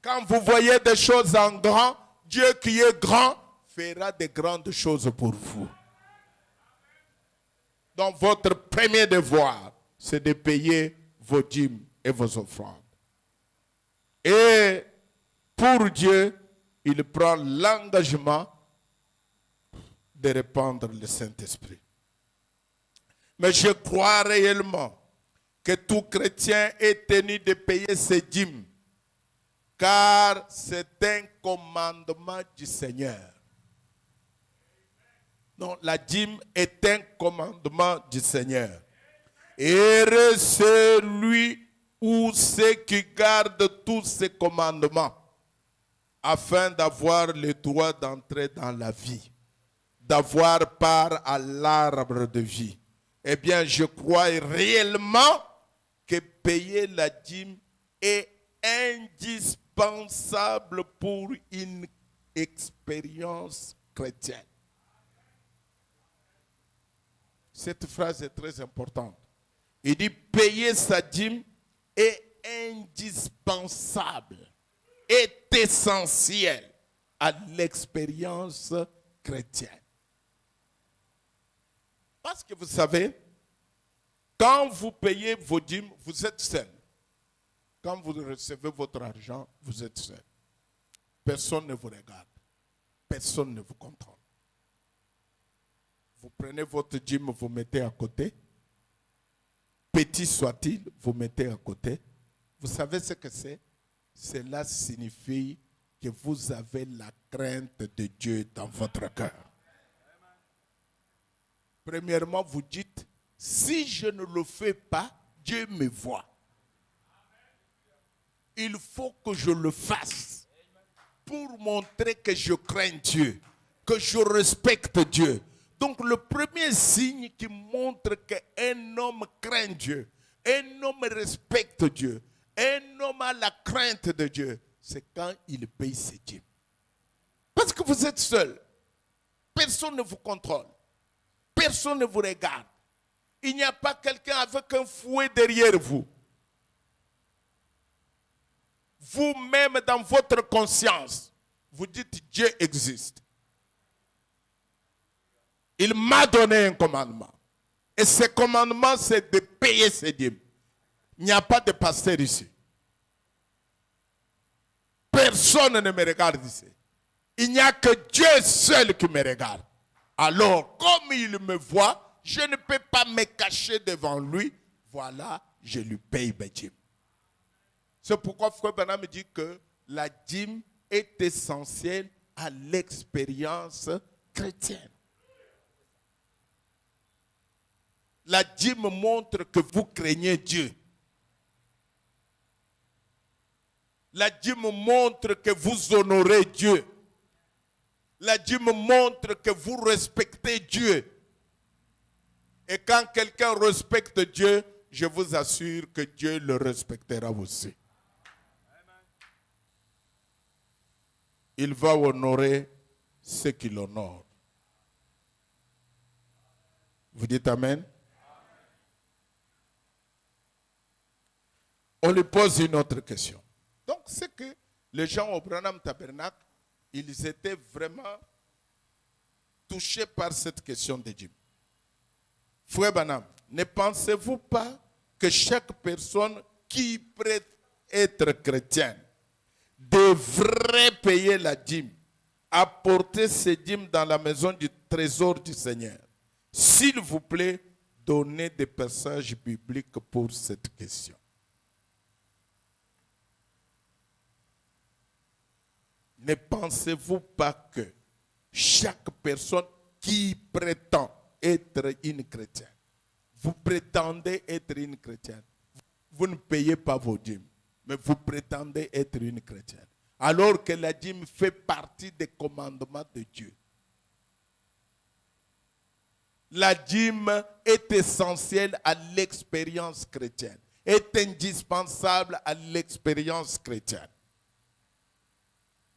Quand vous voyez des choses en grand, Dieu qui est grand fera de grandes choses pour vous. Donc votre premier devoir, c'est de payer vos dîmes et vos offrandes. Et pour Dieu, il prend l'engagement de répandre le Saint-Esprit. Mais je crois réellement que tout chrétien est tenu de payer ses dîmes, car c'est un commandement du Seigneur. Non, la dîme est un commandement du Seigneur. Heureux celui ou ceux qui gardent tous ces commandements, afin d'avoir le droit d'entrer dans la vie, d'avoir part à l'arbre de vie. Eh bien, je crois réellement que payer la dîme est indispensable pour une expérience chrétienne. Cette phrase est très importante. Il dit payer sa dîme est indispensable, est essentiel à l'expérience chrétienne. Parce que vous savez, quand vous payez vos dîmes, vous êtes seul. Quand vous recevez votre argent, vous êtes seul. Personne ne vous regarde. Personne ne vous contrôle. Vous prenez votre dîme, vous mettez à côté. Petit soit-il, vous mettez à côté. Vous savez ce que c'est? Cela signifie que vous avez la crainte de Dieu dans votre cœur. Premièrement, vous dites, si je ne le fais pas, Dieu me voit. Il faut que je le fasse pour montrer que je crains Dieu, que je respecte Dieu, Donc le premier signe qui montre qu'un homme craint Dieu, un homme respecte Dieu, un homme a la crainte de Dieu, c'est quand il paye ses dîmes. Parce que vous êtes seul. Personne ne vous contrôle. Personne ne vous regarde. Il n'y a pas quelqu'un avec un fouet derrière vous. Vous-même, dans votre conscience, vous dites Dieu existe. Il m'a donné un commandement. Et ce commandement, c'est de payer ses dîmes. Il n'y a pas de pasteur ici. Personne ne me regarde ici. Il n'y a que Dieu seul qui me regarde. Alors, comme il me voit, je ne peux pas me cacher devant lui. Voilà, je lui paye mes dîmes. C'est pourquoi Frère Branham me dit que la dîme est essentielle à l'expérience chrétienne. La dîme montre que vous craignez Dieu. La dîme montre que vous honorez Dieu. La dîme montre que vous respectez Dieu. Et quand quelqu'un respecte Dieu, je vous assure que Dieu le respectera aussi. Il va honorer ceux qui l'honorent. Vous dites Amen? On lui pose une autre question. Donc, c'est que les gens au Branham Tabernacle, ils étaient vraiment touchés par cette question de dîme. Frère Branham, ne pensez-vous pas que chaque personne qui prête être chrétienne devrait payer la dîme, apporter ses dîmes dans la maison du trésor du Seigneur? S'il vous plaît, donnez des passages bibliques pour cette question. Ne pensez-vous pas que chaque personne qui prétend être une chrétienne, vous prétendez être une chrétienne, vous ne payez pas vos dîmes, mais vous prétendez être une chrétienne, alors que la dîme fait partie des commandements de Dieu. La dîme est essentielle à l'expérience chrétienne, est indispensable à l'expérience chrétienne.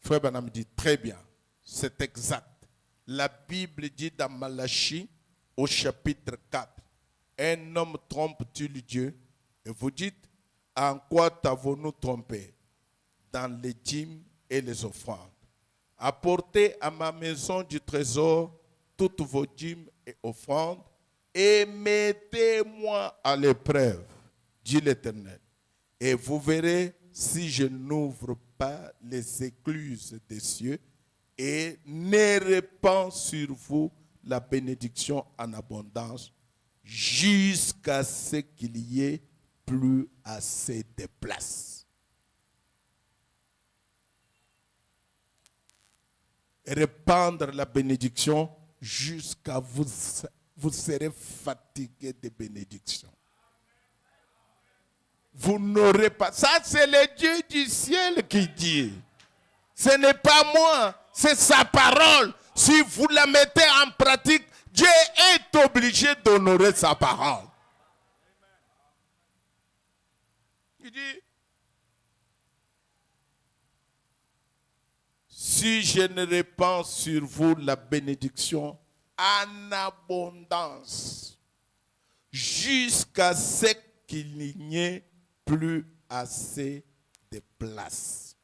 Frère Branham dit très bien, c'est exact. La Bible dit dans Malachie au chapitre 4, un homme trompe-t-il Dieu? Et vous dites, en quoi t'avons-nous trompé? Dans les dîmes et les offrandes. Apportez à ma maison du trésor toutes vos dîmes et offrandes et mettez-moi à l'épreuve, dit l'Éternel. Et vous verrez si je n'ouvre pas les écluses des cieux et ne répands sur vous la bénédiction en abondance jusqu'à ce qu'il y ait plus assez de place. Répandre la bénédiction jusqu'à vous serez fatigué de bénédiction. Vous n'aurez pas. Ça, c'est le Dieu du ciel qui dit. Ce n'est pas moi, c'est sa parole. Si vous la mettez en pratique, Dieu est obligé d'honorer sa parole. Il dit, si je ne répands sur vous la bénédiction en abondance, jusqu'à ce qu'il n'y ait plus assez de place.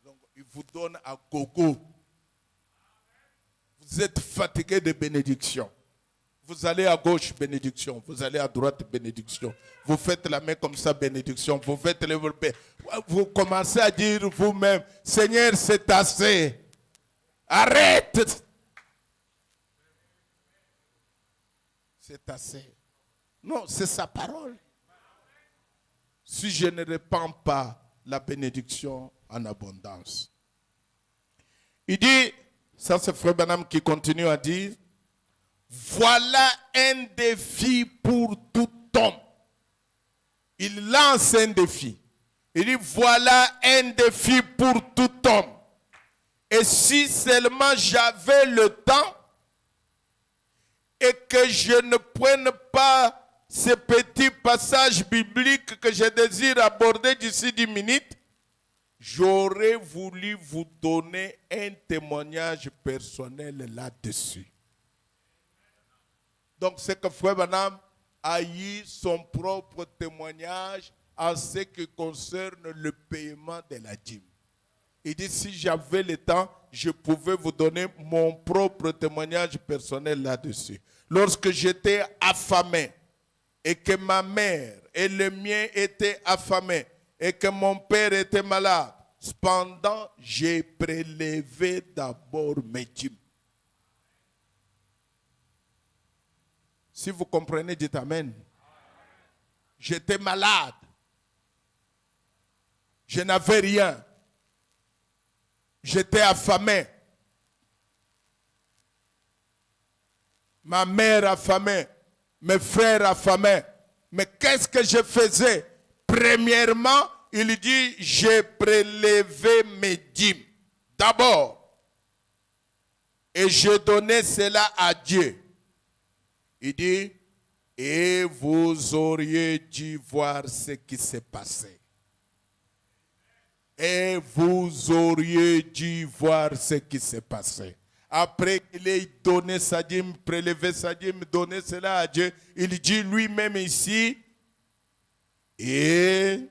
Donc, il vous donne à gogo. Vous êtes fatigué de bénédiction. Vous allez à gauche, bénédiction. Vous allez à droite, bénédiction. Vous faites la main comme ça, bénédiction. Vous faites le... Vous commencez à dire vous-même, Seigneur, c'est assez. Arrête. C'est assez. Non, c'est sa parole. Si je ne répands pas la bénédiction en abondance. Il dit, ça c'est Frère Branham qui continue à dire, voilà un défi pour tout homme. Il lance un défi. Il dit, voilà un défi pour tout homme. Et si seulement j'avais le temps et que je ne prenne pas ces petits passages bibliques que je désire aborder d'ici 10 minutes, j'aurais voulu vous donner un témoignage personnel là-dessus. Donc, c'est que Frère Branham a eu son propre témoignage en ce qui concerne le paiement de la dîme. Il dit, si j'avais le temps, je pouvais vous donner mon propre témoignage personnel là-dessus. Lorsque j'étais affamé et que ma mère et le mien étaient affamés et que mon père était malade, cependant, j'ai prélevé d'abord mes dîmes. Si vous comprenez, dites Amen. J'étais malade. Je n'avais rien. J'étais affamé. Ma mère affamée. Mes frères affamés. Mais qu'est-ce que je faisais? Premièrement, il dit, j'ai prélevé mes dîmes. D'abord. Et je donnais cela à Dieu. Il dit, et vous auriez dû voir ce qui s'est passé. Et vous auriez dû voir ce qui s'est passé. Après qu'il ait donné sa dîme, prélevé sa dîme, donné cela à Dieu, il dit lui-même ici, et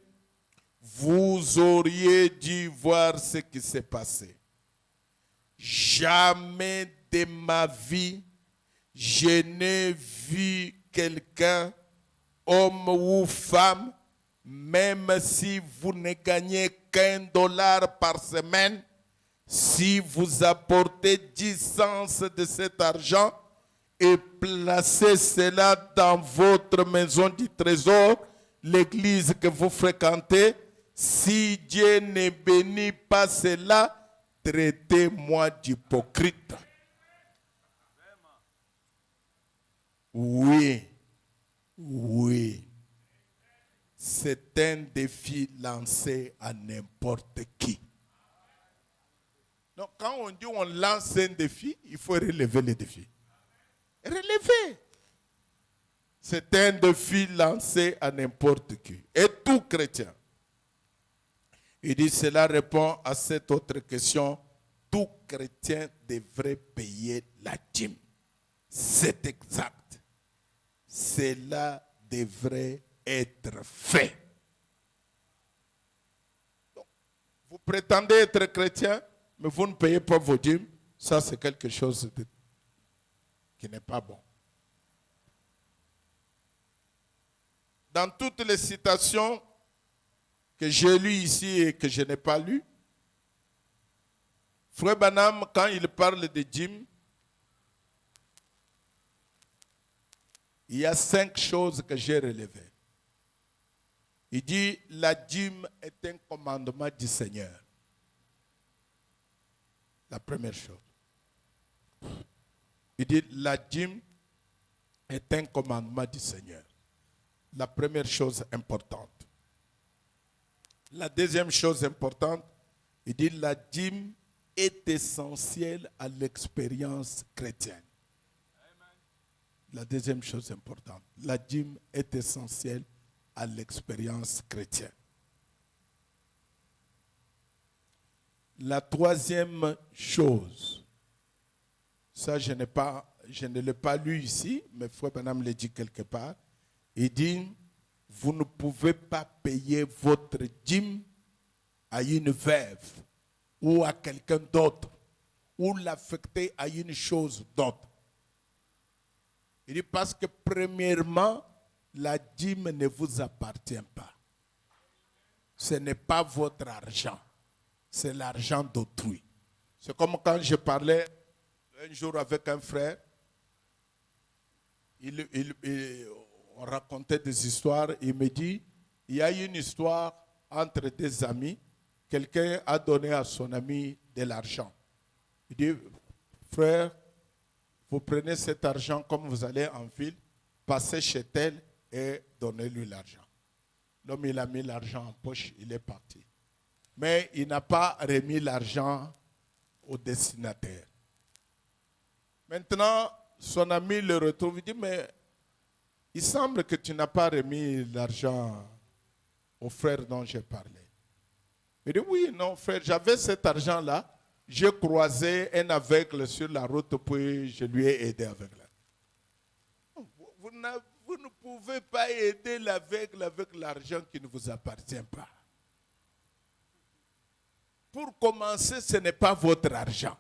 vous auriez dû voir ce qui s'est passé. Jamais de ma vie, je n'ai vu quelqu'un, homme ou femme, même si vous ne gagnez $1 par semaine, si vous apportez 10 cents de cet argent et placez cela dans votre maison du trésor, l'église que vous fréquentez, si Dieu ne bénit pas cela, traitez-moi d'hypocrite. Oui, oui. C'est un défi lancé à n'importe qui. Donc quand on dit on lance un défi, il faut relever le défi. Relever. C'est un défi lancé à n'importe qui. Et tout chrétien. Il dit, cela répond à cette autre question. Tout chrétien devrait payer la dîme. C'est exact. Cela devrait être fait. Donc, vous prétendez être chrétien, mais vous ne payez pas vos dîmes. Ça, c'est quelque chose qui n'est pas bon. Dans toutes les citations que j'ai lues ici et que je n'ai pas lues, Frère Branham, quand il parle de dîmes, il y a 5 choses que j'ai relevées. Il dit, la dîme est un commandement du Seigneur. La première chose. Il dit, la dîme est un commandement du Seigneur. La première chose importante. La deuxième chose importante, il dit, la dîme est essentielle à l'expérience chrétienne. La deuxième chose importante, la dîme est essentielle à l'expérience chrétienne. La troisième chose, ça je ne l'ai pas lu ici, mais Frère Branham le dit quelque part, il dit, vous ne pouvez pas payer votre dîme à une veuve ou à quelqu'un d'autre, ou l'affecter à une chose d'autre. Il dit parce que premièrement, la dîme ne vous appartient pas. Ce n'est pas votre argent, c'est l'argent d'autrui. C'est comme quand je parlais un jour avec un frère, on racontait des histoires, il me dit, il y a une histoire entre des amis, quelqu'un a donné à son ami de l'argent. Il dit, frère, vous prenez cet argent comme vous allez en ville, passez chez tel et donnez-lui l'argent. L'homme, il a mis l'argent en poche, il est parti. Mais il n'a pas remis l'argent au destinataire. Maintenant, son ami le retrouve, il dit, mais il semble que tu n'as pas remis l'argent au frère dont j'ai parlé. Il dit, oui, non, frère, j'avais cet argent-là. J'ai croisé un aveugle sur la route, puis je lui ai aidé avec là. Vous ne pouvez pas aider l'aveugle avec l'argent qui ne vous appartient pas. Pour commencer, ce n'est pas votre argent.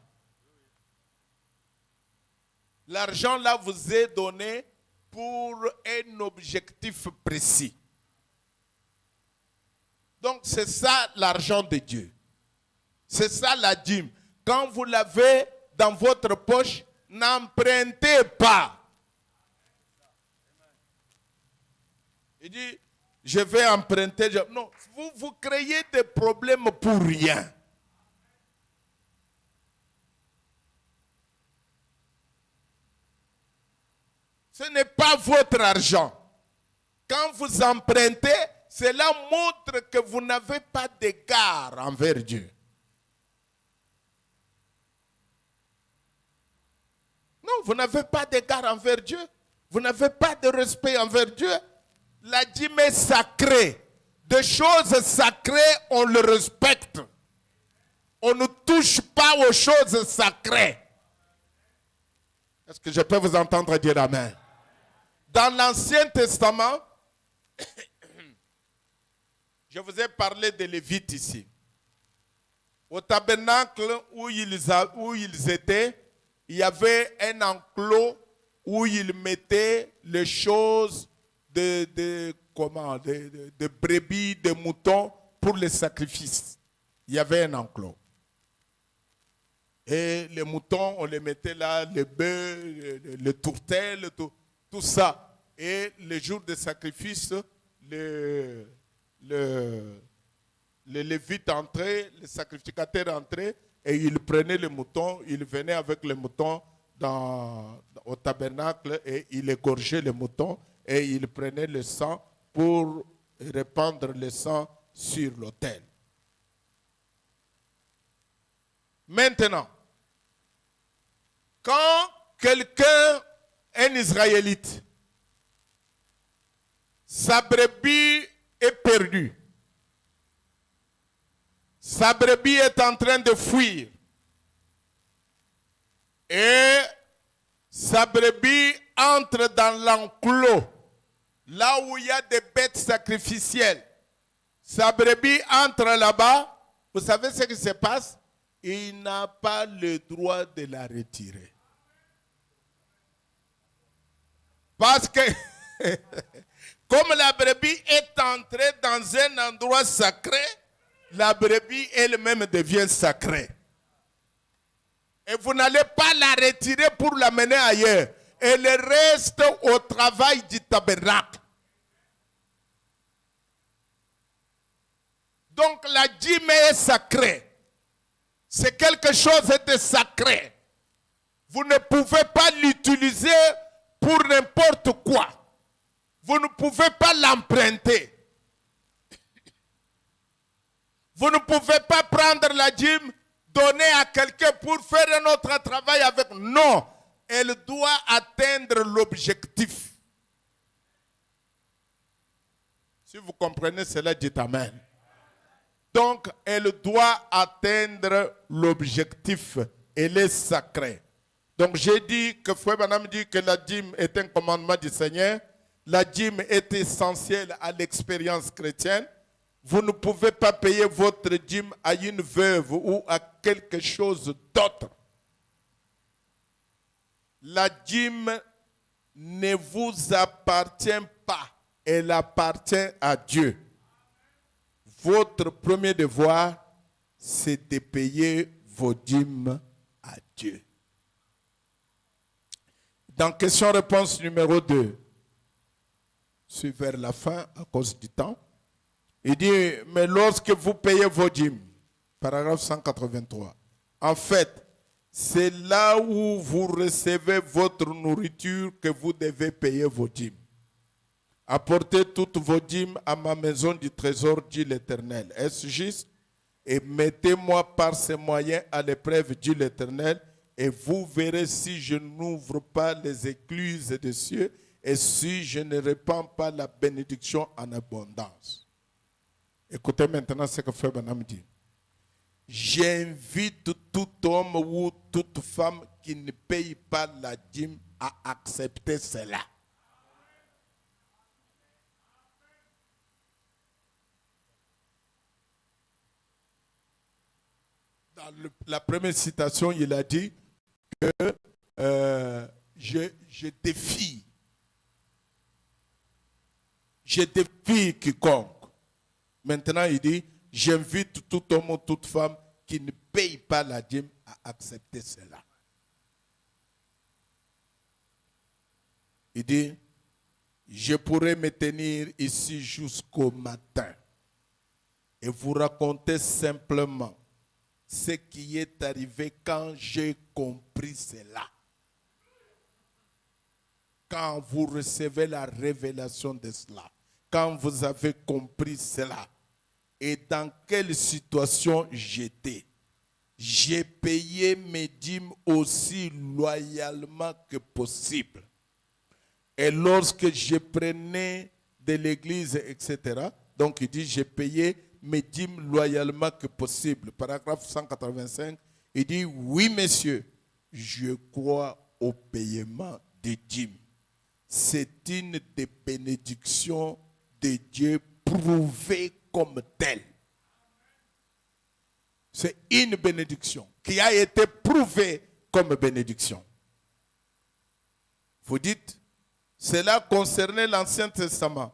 L'argent là vous est donné pour un objectif précis. Donc c'est ça l'argent de Dieu. C'est ça la dîme. Quand vous l'avez dans votre poche, n'empruntez pas. Il dit, je vais emprunter. Non, vous créez des problèmes pour rien. Ce n'est pas votre argent. Quand vous empruntez, cela montre que vous n'avez pas d'égard envers Dieu. Non, vous n'avez pas d'égard envers Dieu. Vous n'avez pas de respect envers Dieu. La dîme est sacrée. Des choses sacrées, on le respecte. On ne touche pas aux choses sacrées. Est-ce que je peux vous entendre dire amen? Dans l'Ancien Testament, je vous ai parlé des Lévites ici. Au tabernacle où ils étaient, il y avait un enclos où ils mettaient les choses de brebis, de moutons pour les sacrifices. Il y avait un enclos. Et les moutons, on les mettait là, les bœufs, les tourtelles, tout ça. Et les jours de sacrifice, les Lévites entraient, les sacrificateurs entraient, et ils prenaient les moutons, ils venaient avec les moutons au tabernacle et ils égorgeaient les moutons et ils prenaient le sang pour répandre le sang sur l'autel. Maintenant, quand quelqu'un, un Israélite, sa brebis est perdue, sa brebis est en train de fuir, et sa brebis entre dans l'enclos, là où il y a des bêtes sacrificielles. Sa brebis entre là-bas, vous savez ce qui se passe? Il n'a pas le droit de la retirer. Parce que, comme la brebis est entrée dans un endroit sacré, la brebis elle-même devient sacrée. Et vous n'allez pas la retirer pour l'amener ailleurs. Elle reste au travail du tabernacle. Donc la dîme est sacrée. C'est quelque chose de sacré. Vous ne pouvez pas l'utiliser pour n'importe quoi. Vous ne pouvez pas l'emprunter. Vous ne pouvez pas prendre la dîme, donner à quelqu'un pour faire un autre travail avec. Non, elle doit atteindre l'objectif. Si vous comprenez cela, dites amen. Donc, elle doit atteindre l'objectif. Elle est sacrée. Donc, j'ai dit que Frère Branham dit que la dîme est un commandement du Seigneur. La dîme est essentielle à l'expérience chrétienne. Vous ne pouvez pas payer votre dîme à une veuve ou à quelque chose d'autre. La dîme ne vous appartient pas. Elle appartient à Dieu. Votre premier devoir, c'est de payer vos dîmes à Dieu. Dans question-réponse numéro 2, je suis vers la fin à cause du temps. Il dit, mais lorsque vous payez vos dîmes, paragraphe 183, en fait, c'est là où vous recevez votre nourriture que vous devez payer vos dîmes. Apportez toutes vos dîmes à ma maison du trésor, dit l'Éternel. Est-ce juste? et mettez-moi par ces moyens à l'épreuve, dit l'Éternel, et vous verrez si je n'ouvre pas les écluses des cieux et si je ne répands pas la bénédiction en abondance. Écoutez maintenant ce que Frère Branham dit. J'invite tout homme ou toute femme qui ne paye pas la dîme à accepter cela. Dans la première citation, il a dit que je défie quiconque. Maintenant, il dit, j'invite tout homme ou toute femme qui ne paye pas la dîme à accepter cela. Il dit, je pourrais me tenir ici jusqu'au matin et vous raconter simplement ce qui est arrivé quand j'ai compris cela. Quand vous recevez la révélation de cela, quand vous avez compris cela, et dans quelle situation j'étais. J'ai payé mes dîmes aussi loyalement que possible. Et lorsque je prenais de l'église, etc., donc il dit, j'ai payé mes dîmes loyalement que possible. Paragraphe 185, il dit, oui, messieurs, je crois au paiement des dîmes. C'est une des bénédictions de Dieu prouvée comme telle. C'est une bénédiction qui a été prouvée comme bénédiction. Vous dites, cela concernait l'Ancien Testament.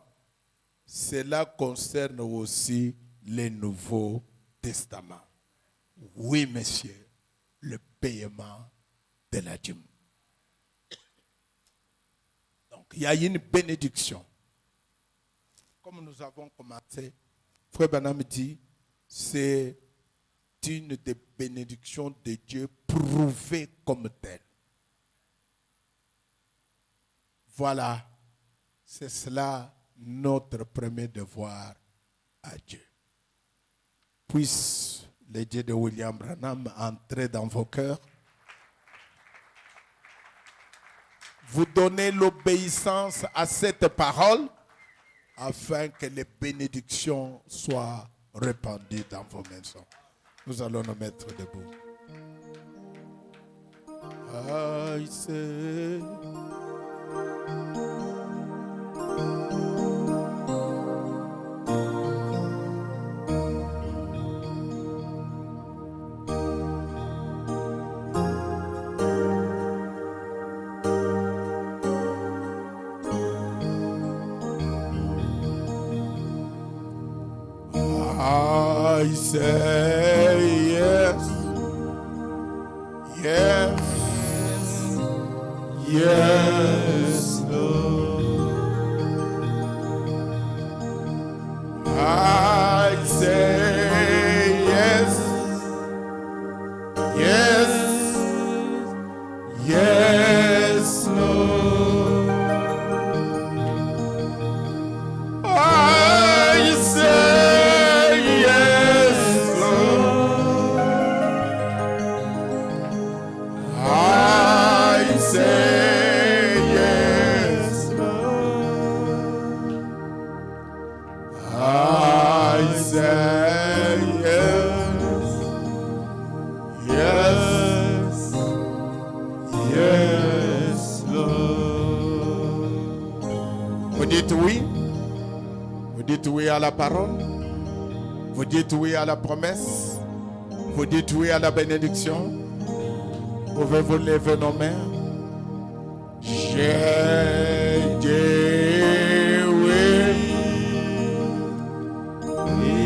Cela concerne aussi le Nouveau Testament. Oui, messieurs, le paiement de la dîme. Donc, il y a une bénédiction. Comme nous avons commencé, Frère Branham dit, c'est une des bénédictions de Dieu prouvée comme telle. Voilà, c'est cela notre premier devoir à Dieu. Puisse le Dieu de William Branham entrer dans vos cœurs, vous donner l'obéissance à cette parole, afin que les bénédictions soient répandues dans vos maisons. Nous allons nous mettre debout. I say, I say yes, yes, yes, Lord. I say yes, yes, yes, Lord. I say yes, Lord. I say yes, Lord. I say yes, yes, yes, Lord. Vous dites oui? Vous dites oui à la parole? Vous dites oui à la promesse? Vous dites oui à la bénédiction? Pouvez-vous lever nos mains? J'ai dit oui. Oui,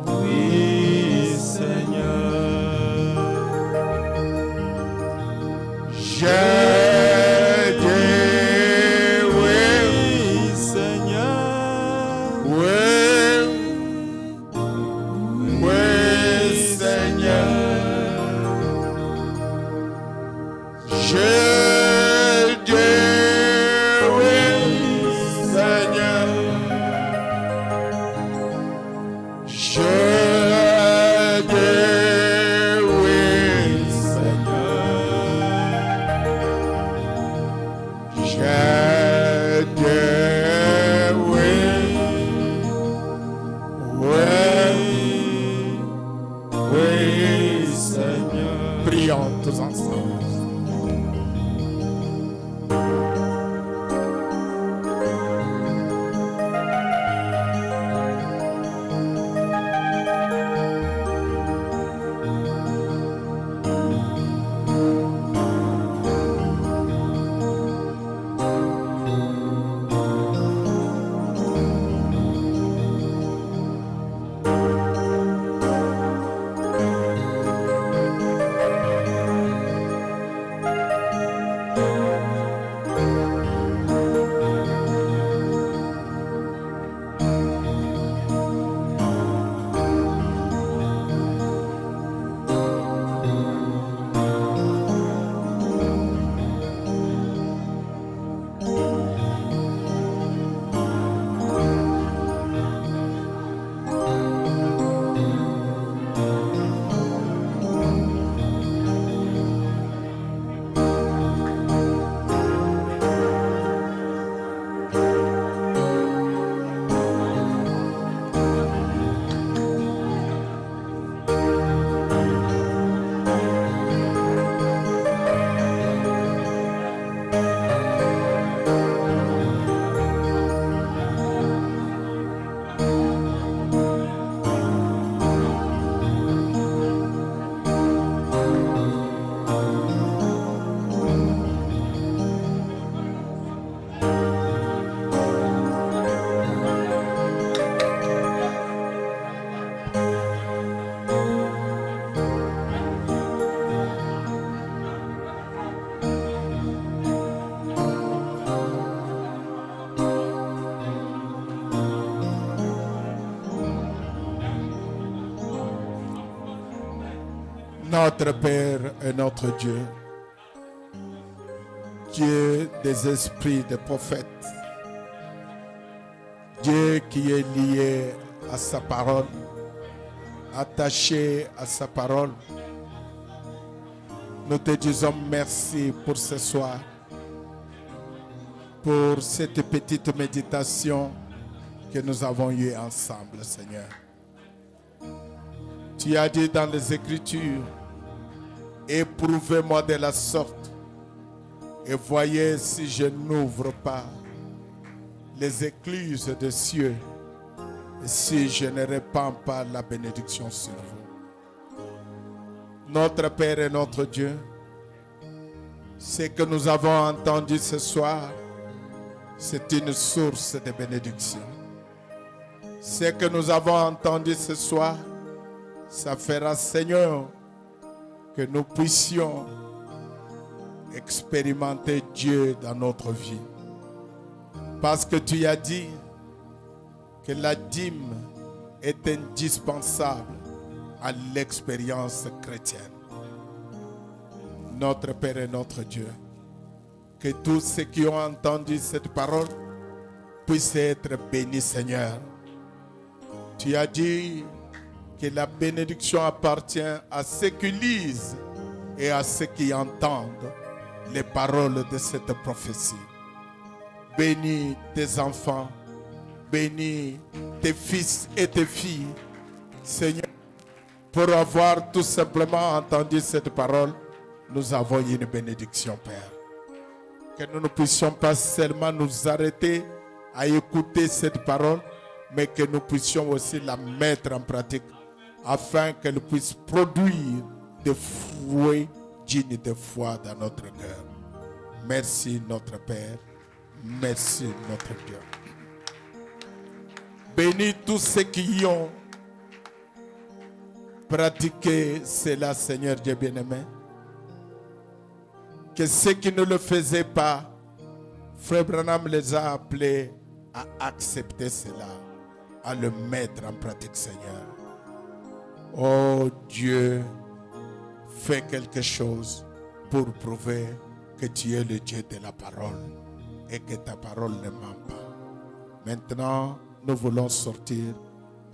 oui, Seigneur. J'ai dit oui, Seigneur. Oui, oui, Seigneur. J'ai prions tous ensemble. Notre Père et notre Dieu, Dieu des esprits des prophètes, Dieu qui est lié à sa parole, attaché à sa parole, nous te disons merci pour ce soir, pour cette petite méditation que nous avons eue ensemble, Seigneur. Tu as dit dans les Écritures, éprouvez-moi de la sorte et voyez si je n'ouvre pas les écluses des cieux et si je ne répands pas la bénédiction sur vous. Notre Père et notre Dieu, ce que nous avons entendu ce soir, c'est une source de bénédiction. Ce que nous avons entendu ce soir, ça fera, Seigneur, que nous puissions expérimenter Dieu dans notre vie. Parce que tu as dit que la dîme est indispensable à l'expérience chrétienne. Notre Père et notre Dieu, que tous ceux qui ont entendu cette parole puissent être bénis, Seigneur. Tu as dit que la bénédiction appartient à ceux qui lisent et à ceux qui entendent les paroles de cette prophétie. Bénis tes enfants, bénis tes fils et tes filles, Seigneur, pour avoir tout simplement entendu cette parole, nous avons une bénédiction, Père. Que nous ne puissions pas seulement nous arrêter à écouter cette parole, mais que nous puissions aussi la mettre en pratique afin qu'elle puisse produire des fruits dignes de foi dans notre cœur. Merci notre Père, merci notre Dieu. Bénis tous ceux qui ont pratiqué cela, Seigneur Dieu bien-aimé. Que ceux qui ne le faisaient pas, Frère Branham les a appelés à accepter cela, à le mettre en pratique, Seigneur. Oh Dieu, fais quelque chose pour prouver que tu es le Dieu de la parole et que ta parole ne ment pas. Maintenant, nous voulons sortir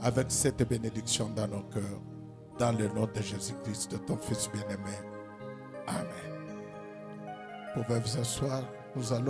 avec cette bénédiction dans nos cœurs, dans le nom de Jésus-Christ, de ton Fils bien-aimé. Amen. Vous pouvez vous asseoir, nous allons